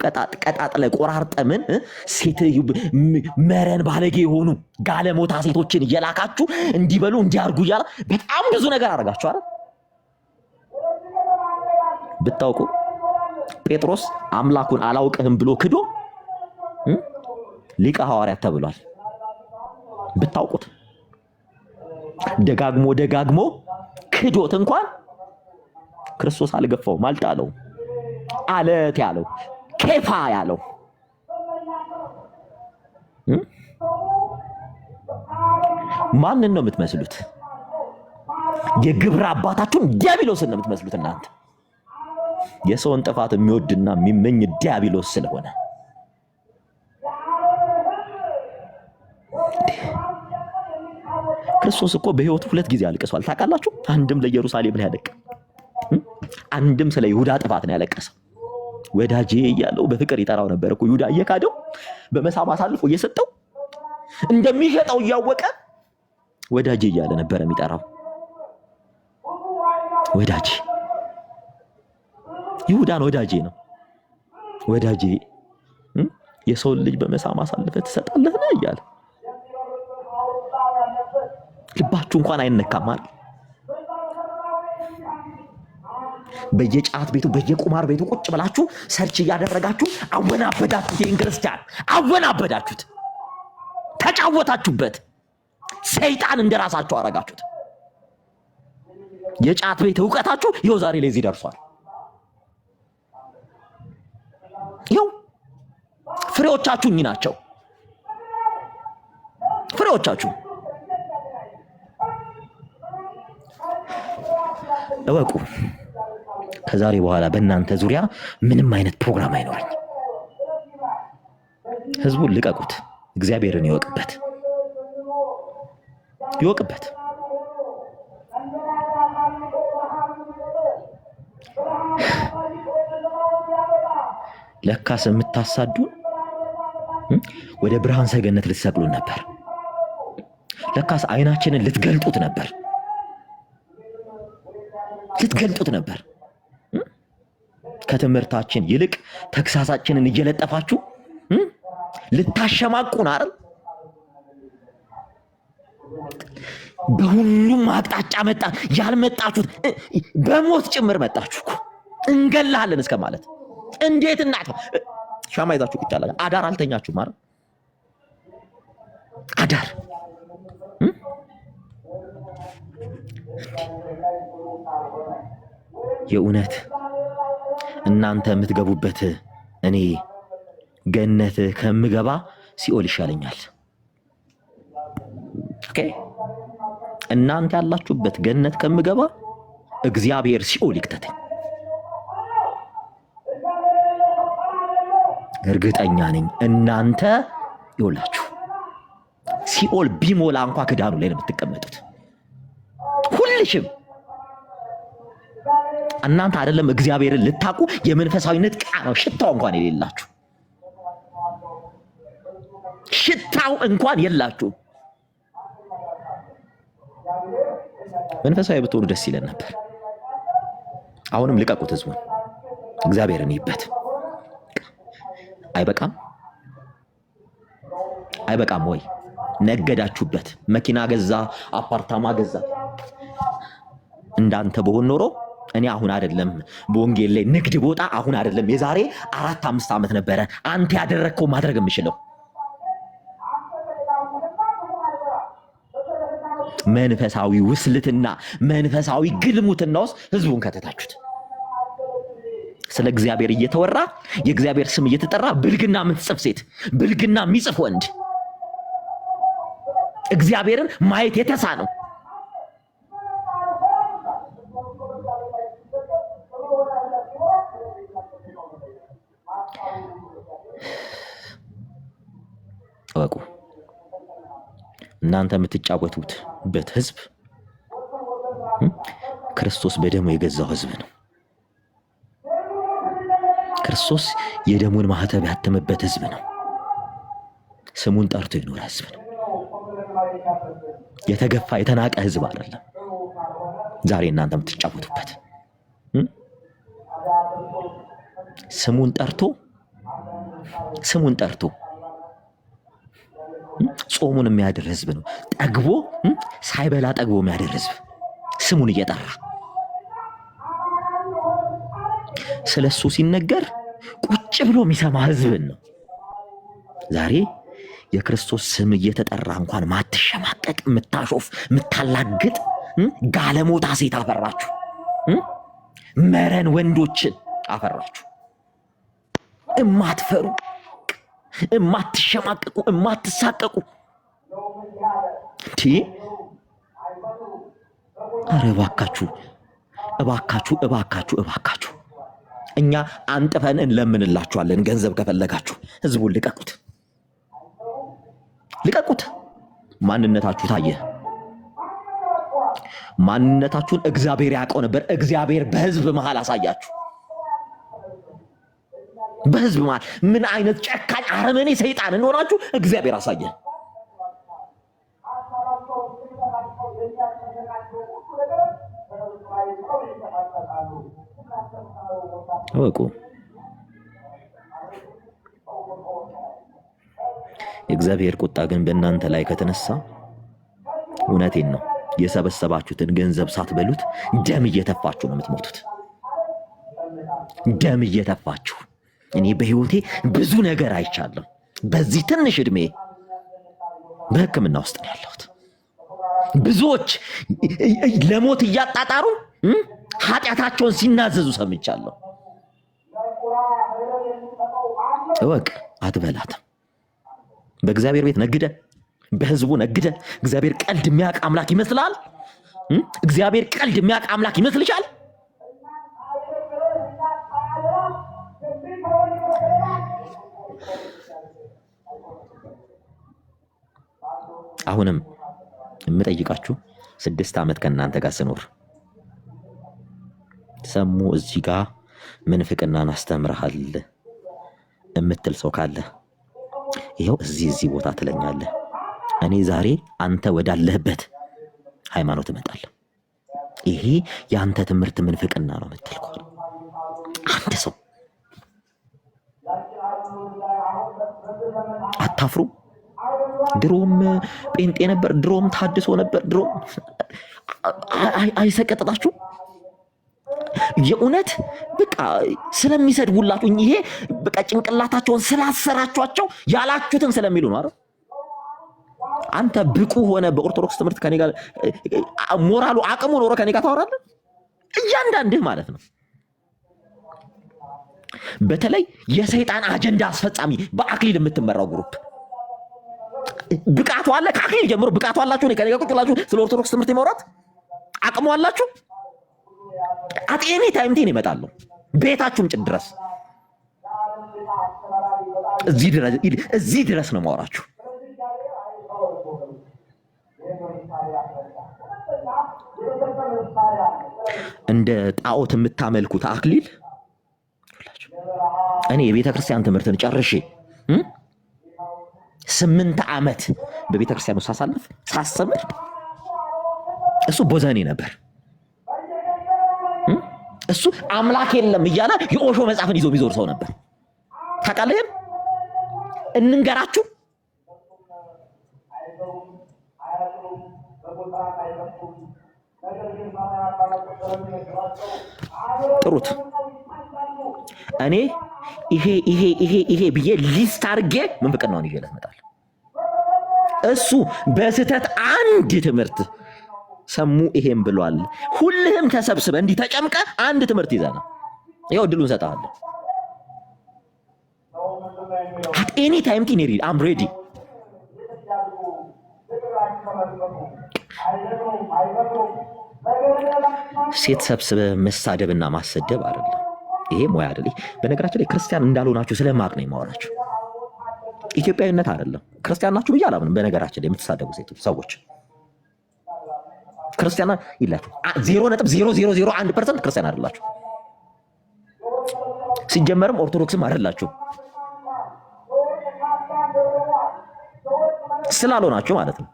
ቀጣጥለ ቆራርጠምን ሴት መረን ባለጌ የሆኑ ጋለሞታ ሴቶችን እየላካችሁ እንዲበሉ እንዲያርጉ እያላ በጣም ብዙ ነገር አደረጋችሁ አይደል? ብታውቁ ጴጥሮስ አምላኩን አላውቅህም ብሎ ክዶ ሊቀ ሐዋርያት ተብሏል። ብታውቁት ደጋግሞ ክዶት እንኳን ክርስቶስ አልገፋውም፣ አልጣለው። አለት ያለው ኬፋ ያለው ማንን ነው የምትመስሉት? የግብረ አባታችሁን ዲያብሎስን ነው የምትመስሉት እናንተ። የሰውን ጥፋት የሚወድና የሚመኝ ዲያብሎስ ስለሆነ ክርስቶስ እኮ በህይወቱ 2 ጊዜ አልቅሷል። ታውቃላችሁ? አንድም ለኢየሩሳሌም ላይ ያለቀ፣ አንድም ስለ ይሁዳ ጥፋት ነው ያለቀሰው። ወዳጄ እያለው በፍቅር ይጠራው ነበር እኮ። ይሁዳ እየካደው በመሳም አሳልፎ እየሰጠው እንደሚሸጠው እያወቀ ወዳጄ እያለ ነበር የሚጠራው። ወዳጄ ይሁዳን ወዳጄ ነው። ወዳጄ የሰውን ልጅ በመሳም አሳልፈ ትሰጣለህ ነው እያለ ልባችሁ እንኳን አይነካም አይደል? በየጫት ቤቱ በየቁማር ቤቱ ቁጭ ብላችሁ ሰርች እያደረጋችሁ አወናበዳችሁት። ይህን ክርስቲያን አወናበዳችሁት፣ ተጫወታችሁበት። ሰይጣን እንደራሳችሁ አረጋችሁት። የጫት ቤት እውቀታችሁ ይኸው ዛሬ ላይ እዚህ ደርሷል። ይኸው ፍሬዎቻችሁ እኚህ ናቸው። ፍሬዎቻችሁ እወቁ። ከዛሬ በኋላ በእናንተ ዙሪያ ምንም አይነት ፕሮግራም አይኖርኝ። ህዝቡን ልቀቁት። እግዚአብሔርን ይወቅበት። ለካስ የምታሳዱን ወደ ብርሃን ሰገነት ልትሰቅሉን ነበር። ለካስ አይናችንን ልትገልጡት ነበር። ከትምህርታችን ይልቅ ተክሳሳችንን እየለጠፋችሁ ልታሸማቁን አይደል? በሁሉም አቅጣጫ መጣ። ያልመጣችሁት በሞት ጭምር መጣችሁ እኮ። እንገላለን እስከ ማለት እንዴት እናት ሻማ ይዛችሁ ቁጭ አላችሁ። አዳር አልተኛችሁም አይደል? አዳር የእውነት እናንተ የምትገቡበት እኔ ገነት ከምገባ ሲኦል ይሻለኛል። ኦኬ፣ እናንተ ያላችሁበት ገነት ከምገባ እግዚአብሔር ሲኦል ይክተተኝ። እርግጠኛ ነኝ እናንተ ይውላችሁ ሲኦል ቢሞላ እንኳ ክዳኑ ላይ ነው የምትቀመጡት። ሁልሽም እናንተ አይደለም እግዚአብሔርን ልታቁ የመንፈሳዊነት ቃናው ሽታው እንኳን የሌላችሁ፣ ሽታው እንኳን የላችሁ። መንፈሳዊ ብትሆኑ ደስ ይለን ነበር። አሁንም ልቀቁት ህዝቡን። እግዚአብሔርን ይበት። አይበቃም ወይ? ነገዳችሁበት። መኪና ገዛ፣ አፓርታማ ገዛ። እንዳንተ በሆን ኖሮ እኔ አሁን አይደለም በወንጌል ላይ ንግድ ቦታ አሁን አይደለም የዛሬ 4-5 ዓመት ነበረ አንተ ያደረግከው ማድረግ የምችለው። መንፈሳዊ ውስልትና መንፈሳዊ ግልሙትና ውስጥ ህዝቡን ከተታችሁት። ስለ እግዚአብሔር እየተወራ የእግዚአብሔር ስም እየተጠራ ብልግና የምትጽፍ ሴት፣ ብልግና የሚጽፍ ወንድ እግዚአብሔርን ማየት የተሳነው እወቁ። እናንተ የምትጫወቱበት ህዝብ ክርስቶስ በደሙ የገዛው ህዝብ ነው። ክርስቶስ የደሙን ማህተብ ያተመበት ህዝብ ነው። ስሙን ጠርቶ የኖረ ህዝብ ነው። የተገፋ የተናቀ ህዝብ አይደለም። ዛሬ እናንተ የምትጫወቱበት ስሙን ጠርቶ ጾሙን የሚያድር ህዝብ ነው። ጠግቦ ሳይበላ ጠግቦ የሚያድር ህዝብ ስሙን እየጠራ ስለሱ ሲነገር ቁጭ ብሎ የሚሰማ ህዝብን ነው። ዛሬ የክርስቶስ ስም እየተጠራ እንኳን ማትሸማቀቅ፣ ምታሾፍ፣ ምታላግጥ ጋለሞታ ሴት አፈራችሁ። መረን ወንዶችን አፈራችሁ። እማትፈሩ፣ እማትሸማቀቁ፣ እማትሳቀቁ እንዴ! አረ እባካችሁ እባካችሁ እባካችሁ እባካችሁ፣ እኛ አንጥፈን እንለምንላችኋለን። ገንዘብ ከፈለጋችሁ ህዝቡን ልቀቁት፣ ልቀቁት። ማንነታችሁ ታየ። ማንነታችሁን እግዚአብሔር ያውቀው ነበር። እግዚአብሔር በህዝብ መሃል አሳያችሁ። በህዝብ መሃል ምን አይነት ጨካኝ አረመኔ ሰይጣን እንደሆናችሁ እግዚአብሔር አሳየ። እወቁ። የእግዚአብሔር ቁጣ ግን በእናንተ ላይ ከተነሳ እውነቴን ነው የሰበሰባችሁትን ገንዘብ ሳትበሉት ደም እየተፋችሁ ነው የምትሞቱት። ደም እየተፋችሁ። እኔ በህይወቴ ብዙ ነገር አይቻለሁ። በዚህ ትንሽ እድሜ በሕክምና ውስጥ ነው ያለሁት። ብዙዎች ለሞት እያጣጣሩ ኃጢአታቸውን ሲናዘዙ ሰምቻለሁ። እወቅ፣ አትበላትም። በእግዚአብሔር ቤት ነግደ፣ በህዝቡ ነግደ እግዚአብሔር ቀልድ የሚያውቅ አምላክ ይመስላል? እግዚአብሔር ቀልድ የሚያውቅ አምላክ ይመስልሻል? አሁንም የምጠይቃችሁ 6 ዓመት ከእናንተ ጋር ስኖር ሰሙ እዚህ ጋር ምንፍቅናን አስተምረሃል የምትል ሰው ካለ ይኸው እዚህ ቦታ ትለኛለህ። እኔ ዛሬ አንተ ወዳለህበት ሃይማኖት እመጣለሁ። ይሄ የአንተ ትምህርት ምንፍቅና ነው የምትል ከሆነ አንድ ሰው አታፍሩ? ድሮም ጴንጤ ነበር፣ ድሮም ታድሶ ነበር፣ ድሮም አይሰቀጥጣችሁ? የእውነት በቃ ስለሚሰድቡላችሁ ይሄ በቃ ጭንቅላታቸውን ስላሰራችኋቸው ያላችሁትን ስለሚሉ ነው አይደል? አንተ ብቁ ሆነ በኦርቶዶክስ ትምህርት ከኔ ጋር ሞራሉ አቅሙ ኖሮ ከኔ ጋር ታወራለህ? እያንዳንድህ ማለት ነው። በተለይ የሰይጣን አጀንዳ አስፈጻሚ በአክሊል የምትመራው ግሩፕ ብቃቱ አለ። ከአክሊል ጀምሮ ብቃቱ አላችሁ። ከኔ ጋር ቁጭ ብላችሁ ስለ ኦርቶዶክስ ትምህርት የማውራት አቅሙ አላችሁ። አጤኔ ታይምቴን ይመጣሉ ቤታችሁም ጭድ ድረስ እዚህ ድረስ ነው ማወራችሁ። እንደ ጣዖት የምታመልኩት አክሊል እኔ የቤተ ክርስቲያን ትምህርትን ጨርሼ 8 ዓመት በቤተ ክርስቲያን ውስጥ ሳስተምር እሱ ቦዘኔ ነበር። እሱ አምላክ የለም እያለ የኦሾ መጽሐፍን ይዞ የሚዞር ሰው ነበር። ታውቃለህ? እንንገራችሁ ጥሩት። እኔ ይሄ ብዬ ሊስት አድርጌ ምንፍቅናውን ይዤ እመጣለሁ። እሱ በስህተት አንድ ትምህርት ሰሙ ይሄም ብሏል። ሁልህም ተሰብስበ እንዲህ ተጨምቀ አንድ ትምህርት ይዘና ይኸው ድሉን ሰጣለሁ። at any time ቲኔሪ አም ሬዲ። ሴት ሰብስበ መሳደብና ማሰደብ አይደለም። ይሄ ሙያ አይደለም። በነገራችን ላይ ክርስቲያን እንዳልሆናችሁ ስለማቅ ነው የማወራችሁ። ኢትዮጵያዊነት አይደለም። ክርስቲያን ናችሁ ብዬ አላምንም። በነገራችን ላይ የምትሳደቡ ሰዎች ክርስቲያና ይላችሁ 0.0001% ክርስቲያን አይደላችሁ። ሲጀመርም ኦርቶዶክስም አይደላችሁ ስላልሆናችሁ ማለት ነው።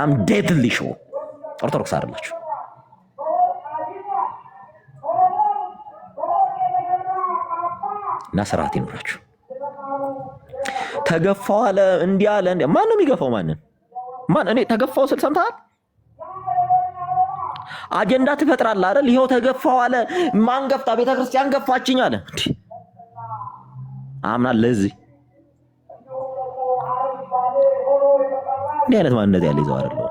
አም ዴድሊ ሾው ኦርቶዶክስ አይደላችሁ። እና ስርዓት ይኖራችሁ። ተገፋው አለ እንዲህ አለ እንዲህ። ማን ነው የሚገፋው? ማን? እኔ ተገፋው ስል ሰምተሃል? አጀንዳ ትፈጥራለህ አይደል? ይሄው ተገፋው አለ። ማን ገፍታ? ቤተክርስቲያን ገፋችኝ አለ። አምና ለዚህ እንዲህ አይነት ማንነት ያለ ይዘው አይደለም።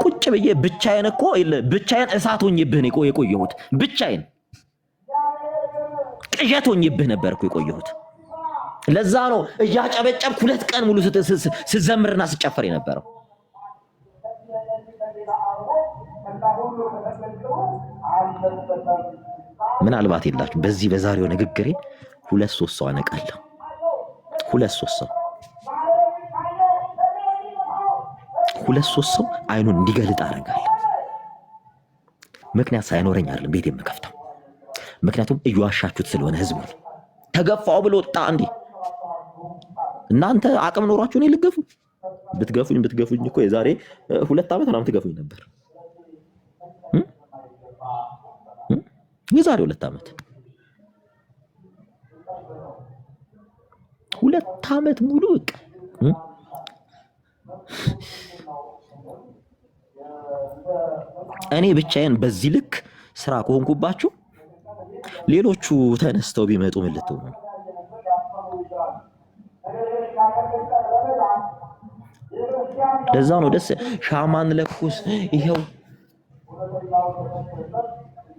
ቁጭ ብዬ ብቻዬን እኮ ብቻዬን እሳት ሆኜብህ ነው የቆየሁት። ብቻዬን ቅዠት ሆኜብህ ነበር እኮ የቆየሁት። ለዛ ነው እያጨበጨብኩ 2 ቀን ሙሉ ስዘምርና ስጨፈር የነበረው። ምናልባት የላችሁ በዚህ በዛሬው ንግግሬ 2-3 ሰው አነቃለሁ። 2-3 ሰው 2-3 ሰው አይኑን እንዲገልጥ አደርጋለሁ። ምክንያት ሳይኖረኝ አይደለም ቤት የምከፍተው። ምክንያቱም እየዋሻችሁት ስለሆነ ህዝቡን ተገፋው ብሎ ወጣ እንዴ። እናንተ አቅም ኖሯችሁ እኔ ልገፉ ብትገፉኝ እኮ የዛሬ 2 ዓመት ምናምን ትገፉኝ ነበር። የዛሬ 2 ዓመት 2 ዓመት ሙሉ በቃ እኔ ብቻዬን በዚህ ልክ ስራ ከሆንኩባችሁ ሌሎቹ ተነስተው ቢመጡ ምን ልትሆኑ ነው? ለዛ ነው ደስ ሻማን ለኩስ ይሄው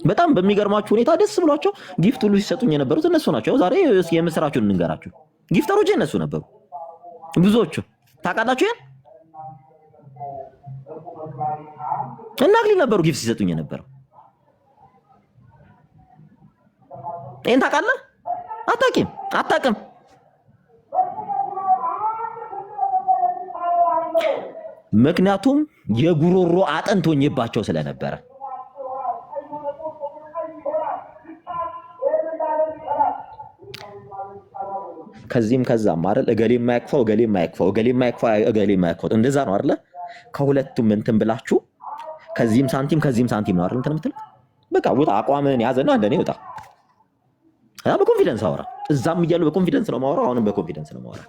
በጣም በሚገርማችሁ ሁኔታ ደስ ብሏቸው ጊፍት ሁሉ ሲሰጡኝ የነበሩት እነሱ ናቸው። ዛሬ የምስራችሁን እንንገራችሁ። ጊፍተሮች እነሱ ነበሩ ብዙዎቹ። ታውቃላችሁ ያን እና አክሊል ነበሩ ጊፍት ሲሰጡኝ የነበረው። ይሄን ታውቃለህ? አታውቅም። ምክንያቱም የጉሮሮ አጥንት ሆኜባቸው ስለነበረ ከዚህም ከዛም አይደል እገሌ የማያክፋው እንደዛ ነው አይደል? ከሁለቱም እንትን ብላችሁ ከዚህም ሳንቲም ነው አይደል እንትን የምትሉት። በቃ ውጣ፣ አቋምን ያዘና እንደኔ ውጣ። በኮንፊደንስ አወራ። እዛም እያሉ በኮንፊደንስ ነው ማወራው፣ አሁንም በኮንፊደንስ ነው ማወራ።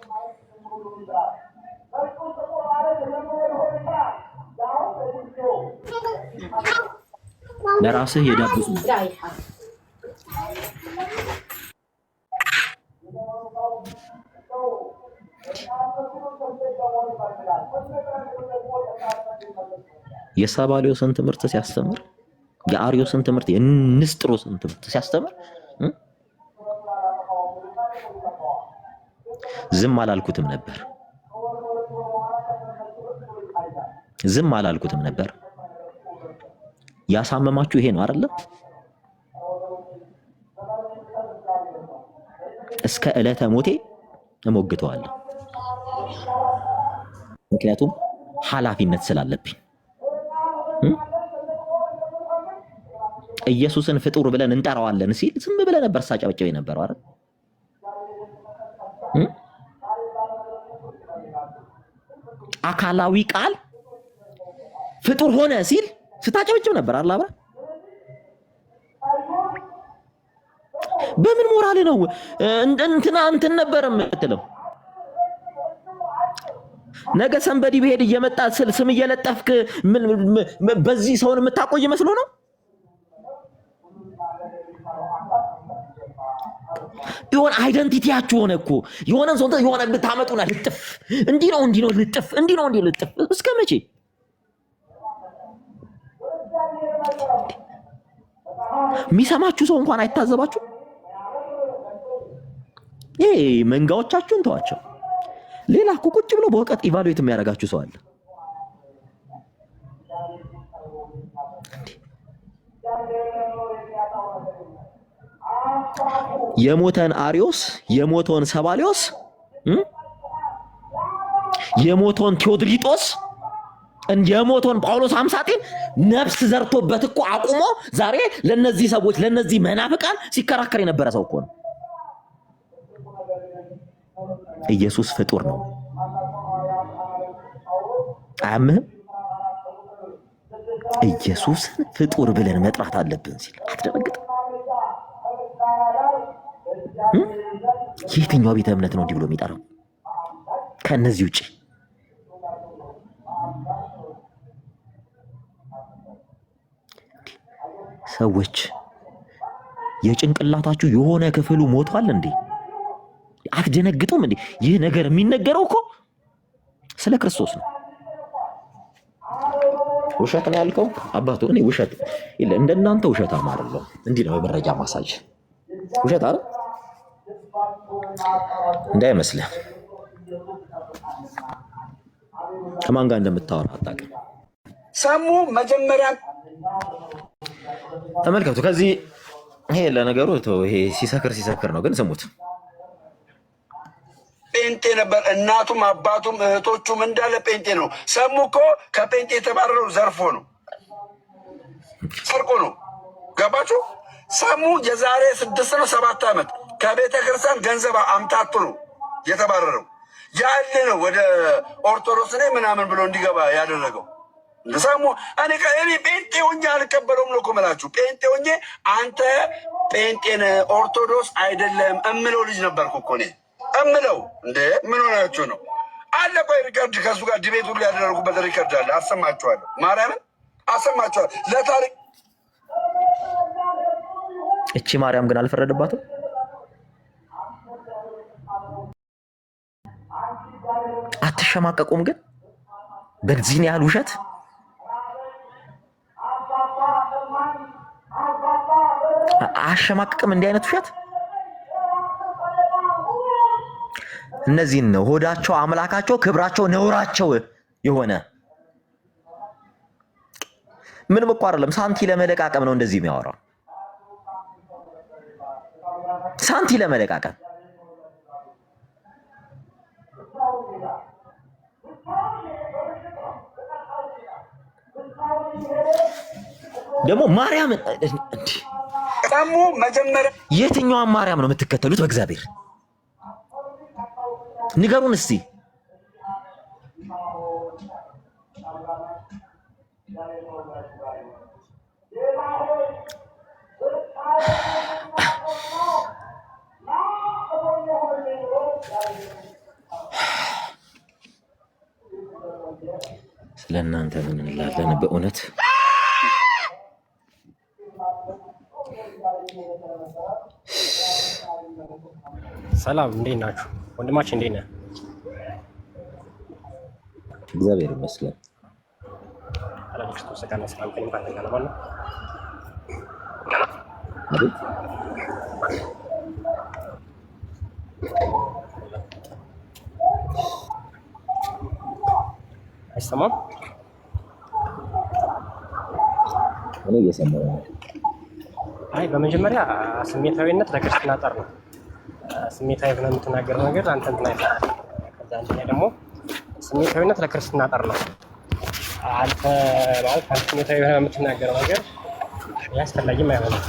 ለራስህ የዳብሱ የሳባሊዮስን ትምህርት ሲያስተምር የአሪዮስን ትምህርት የንስጥሮስን ትምህርት ሲያስተምር ዝም አላልኩትም ነበር። ያሳመማችሁ ይሄ ነው አይደል? እስከ ዕለተ ሞቴ እሞግተዋለሁ። ምክንያቱም ኃላፊነት ስላለብኝ። ኢየሱስን ፍጡር ብለን እንጠራዋለን ሲል ዝም ብለህ ነበር ሳጨበጨበ የነበረው አይደል? አካላዊ ቃል ፍጡር ሆነ ሲል ስታጨበጭብ ነበር አይደል? አብራ በምን ሞራል ነው እንትን ነበር የምትለው? ነገ ሰንበዲ በሄድ እየመጣ ስም እየለጠፍክ በዚህ ሰውን የምታቆይ መስሎ ነው? የሆነ አይደንቲቲያችሁ ሆነ እኮ የሆነ ሰው የሆነ ብታመጡና ልጥፍ እንዲህ ነው ልጥፍ እስከ መቼ? የሚሰማችሁ ሰው እንኳን አይታዘባችሁ? ይሄ መንጋዎቻችሁን ተዋቸው። ሌላ እኮ ቁጭ ብሎ በወቀት ኢቫሉዌት የሚያደርጋችሁ ሰው አለ። የሞተን አሪዮስ፣ የሞተን ሰባሊዮስ፣ የሞተን ቴዎድሪጦስ፣ የሞተን ጳውሎስ አምሳጤን ነፍስ ዘርቶበት እኮ አቁሞ ዛሬ ለነዚህ ሰዎች ለነዚህ መናፍቃን ሲከራከር የነበረ ሰው እኮ ነው። ኢየሱስ ፍጡር ነው። አያምህም? ኢየሱስን ፍጡር ብለን መጥራት አለብን ሲል አትደነግጥም? የትኛው ቤተ እምነት ነው እንዲህ ብሎ የሚጠራው ከነዚህ ውጪ? ሰዎች የጭንቅላታችሁ የሆነ ክፍሉ ሞቷል እንዴ? አትደነግጡም እንዴ? ይህ ነገር የሚነገረው እኮ ስለ ክርስቶስ ነው። ውሸት ነው ያልከው አባቱ። እኔ ውሸት ይለ እንደናንተ ውሸት አማርለው እንዲህ ነው የመረጃ ማሳጅ ውሸት አይደል እንዳይመስልህ። ከማን ጋር እንደምታወራ አታውቅም። ሰሙ መጀመሪያ ተመልከቱ። ከዚህ ይሄ ለነገሩ ይሄ ሲሰክር ነው፣ ግን ስሙት። ጴንጤ ነበር። እናቱም አባቱም እህቶቹም እንዳለ ጴንጤ ነው። ሰሙ እኮ ከጴንጤ የተባረረው ዘርፎ ነው፣ ሰርቆ ነው። ገባችሁ? ሰሙ የዛሬ 6 ነው 7 ዓመት ከቤተ ክርስቲያን ገንዘብ አምታቱ ነው የተባረረው። ያለ ነው ወደ ኦርቶዶክስ ነኝ ምናምን ብሎ እንዲገባ ያደረገው። ሰሙ እኔ ጴንጤ ሆኜ አልቀበለውም ነው እኮ የምላችሁ። ጴንጤ ሆኜ አንተ ጴንጤን ኦርቶዶክስ አይደለም እምለው ልጅ ነበርኩ እኮ እኔ እምለው። እንደ ምን ሆናችሁ ነው አለ። ቆይ ሪከርድ ከሱ ጋር ዲቤት ሁሉ ያደረጉበት ሪከርድ አለ፣ አሰማችኋለሁ። ማርያምን አሰማችኋለሁ ለታሪክ። እቺ ማርያም ግን አልፈረደባትም። አትሸማቀቁም ግን በዚህን ያህል ውሸት? አሸማቀቅም እንዲህ አይነት ውሸት። እነዚህን ነው ሆዳቸው አምላካቸው ክብራቸው ነውራቸው የሆነ ምንም እኮ አይደለም። ሳንቲ ለመለቃቀም ነው እንደዚህ የሚያወራው፣ ሳንቲ ለመለቃቀም። ደግሞ ማርያም ሰሙ መጀመሪያ የትኛዋን ማርያም ነው የምትከተሉት? በእግዚአብሔር ንገሩን እስቲ። ስለ እናንተ ምን እንላለን በእውነት። ሰላም እንዴት ናችሁ? ወንድማችን እንዴት ነህ? እግዚአብሔር ይመስገን። ክርስቶስ ጋር ሰላም ከእኔም ካንተ ጋር ነው። አቤት አይሰማም? እኔ እየሰማሁ ነው። አይ በመጀመሪያ ስሜታዊነት ለክርስትና ጠር ነው። ስሜታዊ ብለህ የምትናገረው ነገር አንተ እንትን አይደለም። ከዛ አንደኛ ደግሞ ስሜታዊነት ለክርስትና ጠር ነው። አንተ ማለት አንተ ስሜታዊ ብለህ የምትናገረው ነገር ያስፈላጊም አይሆንም።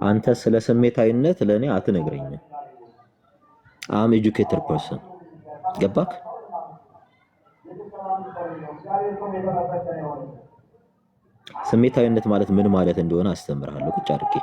አንተ ስለ ስሜታዊነት ለእኔ አትነግረኝም። አም ኤጁኬትድ ፐርሰን ገባክ? ስሜታዊነት ማለት ምን ማለት እንደሆነ አስተምርሃለሁ ቁጭ አድርጌ።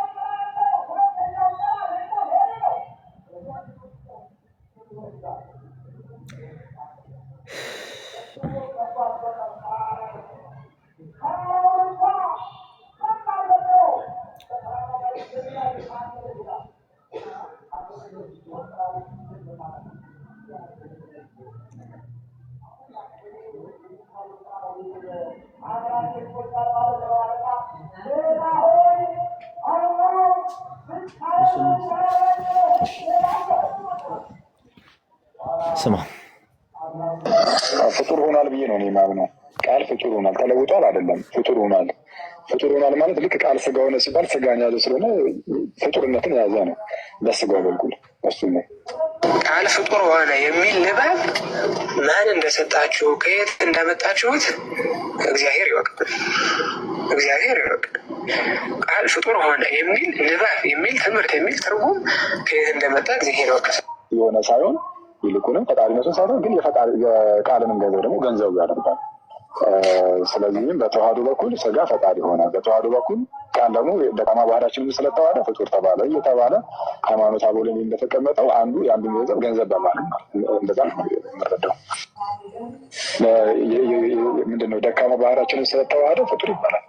ስማ ፍጡር ሆኗል ብዬ ነው እኔ የማምነው። ቃል ፍጡር ሆኗል፣ ተለውጧል አይደለም። ፍጡር ሆኗል። ፍጡር ሆኗል ማለት ልክ ቃል ስጋ ሆነ ሲባል ስጋን ያዘ ስለሆነ ፍጡርነትን የያዘ ነው በስጋው በኩል እሱ ነው። ቃል ፍጡር ሆነ የሚል ንባብ ማን እንደሰጣችሁ ከየት እንዳመጣችሁት እግዚአብሔር ይወቅ፣ እግዚአብሔር ይወቅ። ቃል ፍጡር ሆነ የሚል ንባብ የሚል ትምህርት የሚል ትርጉም ከየት እንደመጣ እግዚአብሔር ይወቅ የሆነ ሳይሆን ይልቁንም ፈጣሪነቱን ሳይሆን ግን የቃልንም ገንዘብ ደግሞ ገንዘቡ ያደርጋል። ስለዚህም በተዋህዶ በኩል ስጋ ፈጣሪ ሆነ፣ በተዋህዶ በኩል ቃል ደግሞ ደካማ ባህሪያችንን ስለተዋሃደ ፍጡር ተባለ እየተባለ ሃይማኖት አበው ላይ እንደተቀመጠው አንዱ የአንዱን ገንዘብ በማለት እንደዛ ነው የምንረዳው። ምንድነው ደካማ ባህሪያችንን ስለተዋሃደ ፍጡር ይባላል።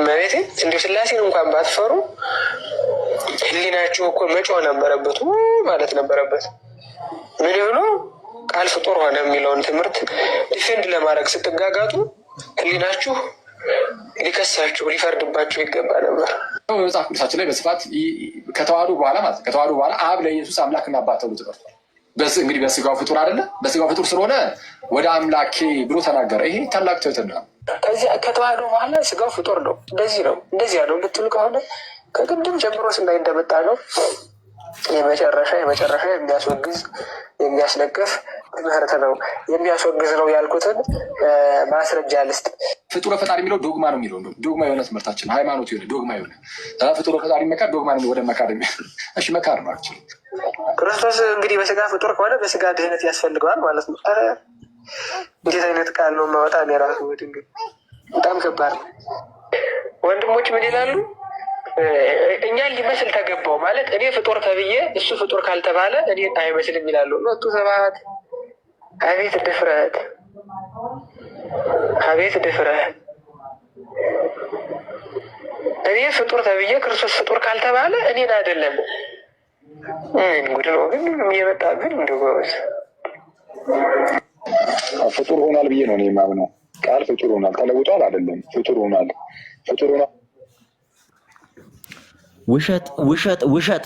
መቤቴ እንዲሁ ስላሴን እንኳን ባትፈሩ ህሊናችሁ እኮ መጮህ ነበረበት ማለት ነበረበት። ምን ብሎ ቃል ፍጡር ሆነ የሚለውን ትምህርት ዲፌንድ ለማድረግ ስትጋጋጡ ህሊናችሁ ሊከሳችሁ ሊፈርድባችሁ ይገባ ነበር። በመጽሐፍ ቅዱሳችን ላይ በስፋት ከተዋህዶ በኋላ ማለት ከተዋህዶ በኋላ አብ ለኢየሱስ አምላክና አባት ተብሎ ተጠርቷል። እንግዲህ በስጋው ፍጡር አይደለ? በስጋው ፍጡር ስለሆነ ወደ አምላኬ ብሎ ተናገረ። ይሄ ታላቅ ትህትና ነው። ከዚያ ከተዋህዶ በኋላ ስጋው ፍጡር ነው። እንደዚህ ነው እንደዚያ ነው ብትሉ ከሆነ ከቅድም ጀምሮ ስናይ እንደመጣ ነው የመጨረሻ የሚያስወግዝ የሚያስነቅፍ ትምህርት ነው። የሚያስወግዝ ነው ያልኩትን ማስረጃ ልስጥ። ፍጡረ ፈጣሪ የሚለው ዶግማ ነው የሚለው ዶግማ የሆነ ትምህርታችን ሃይማኖት የሆነ ዶግማ የሆነ ፍጡረ ፈጣሪ መካድ ዶግማ ነው። ወደ መካድ እሺ መካድ ነው። ክርስቶስ እንግዲህ በስጋ ፍጡር ከሆነ በስጋ ድህነት ያስፈልገዋል ማለት ነው። እንዴት አይነት ቃል ነው ማወጣ? የራሱ ድንግል በጣም ከባድ ነው። ወንድሞች ምን ይላሉ? እኛን ሊመስል ተገባው ማለት እኔ ፍጡር ተብዬ እሱ ፍጡር ካልተባለ እኔ አይመስልም ይላሉ። ሎቱ ሰባት አቤት ድፍረት! አቤት ድፍረት! እኔ ፍጡር ተብዬ ክርስቶስ ፍጡር ካልተባለ እኔን አይደለም። ጉድ ነው ግን እየመጣ ግን እንደጎበዝ ፍጡር ሆኗል ብዬ ነው እኔ የማምነው። ቃል ፍጡር ሆኗል፣ ተለውጧል አይደለም። ፍጡር ሆኗል፣ ፍጡር ሆኗል። ውሸት ውሸት ውሸት።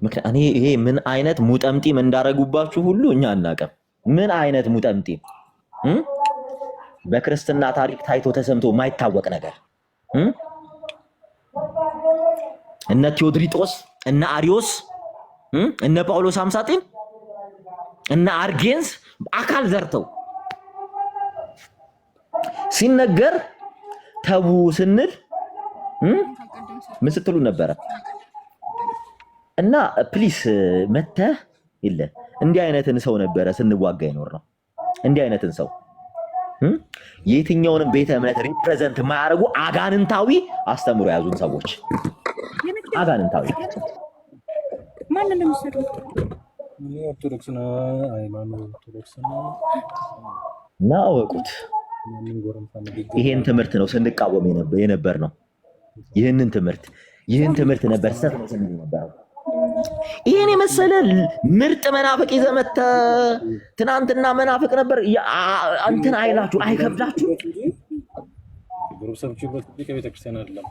ምክንያት ይሄ ምን አይነት ሙጠምጢም እንዳረጉባችሁ ሁሉ እኛ አናውቅም። ምን አይነት ሙጠምጢም በክርስትና ታሪክ ታይቶ ተሰምቶ የማይታወቅ ነገር እነ ቴዎድሪጦስ እነ አሪዮስ እነ ጳውሎስ አምሳጤን እነ አርጌንስ አካል ዘርተው ሲነገር ተቡ ስንል ምን ስትሉ ነበረ? እና ፕሊስ መተህ ይለ እንዲህ አይነትን ሰው ነበረ ስንዋጋ ይኖር ነው። እንዲህ አይነትን ሰው የትኛውንም ቤተ እምነት ሪፕሬዘንት የማያደርጉ አጋንንታዊ አስተምሮ ያዙን ሰዎች አጋንንታዊ ማንን ነው የሚሰሩት? ኦርቶዶክስ ነው ሃይማኖት ኦርቶዶክስ ነው እና ወቁት። ይሄን ትምህርት ነው ስንቃወም የነበር ነው። ይህን ትምህርት ነበር ሰት ነው ስንል ነበር። ይሄን የመሰለ ምርጥ መናፍቅ ይዘህ መተህ ትናንትና መናፍቅ ነበር እንትን አይላችሁ አይከብዳችሁ? ግሩፕ ሰብቺ ቤተክርስቲያን አይደለም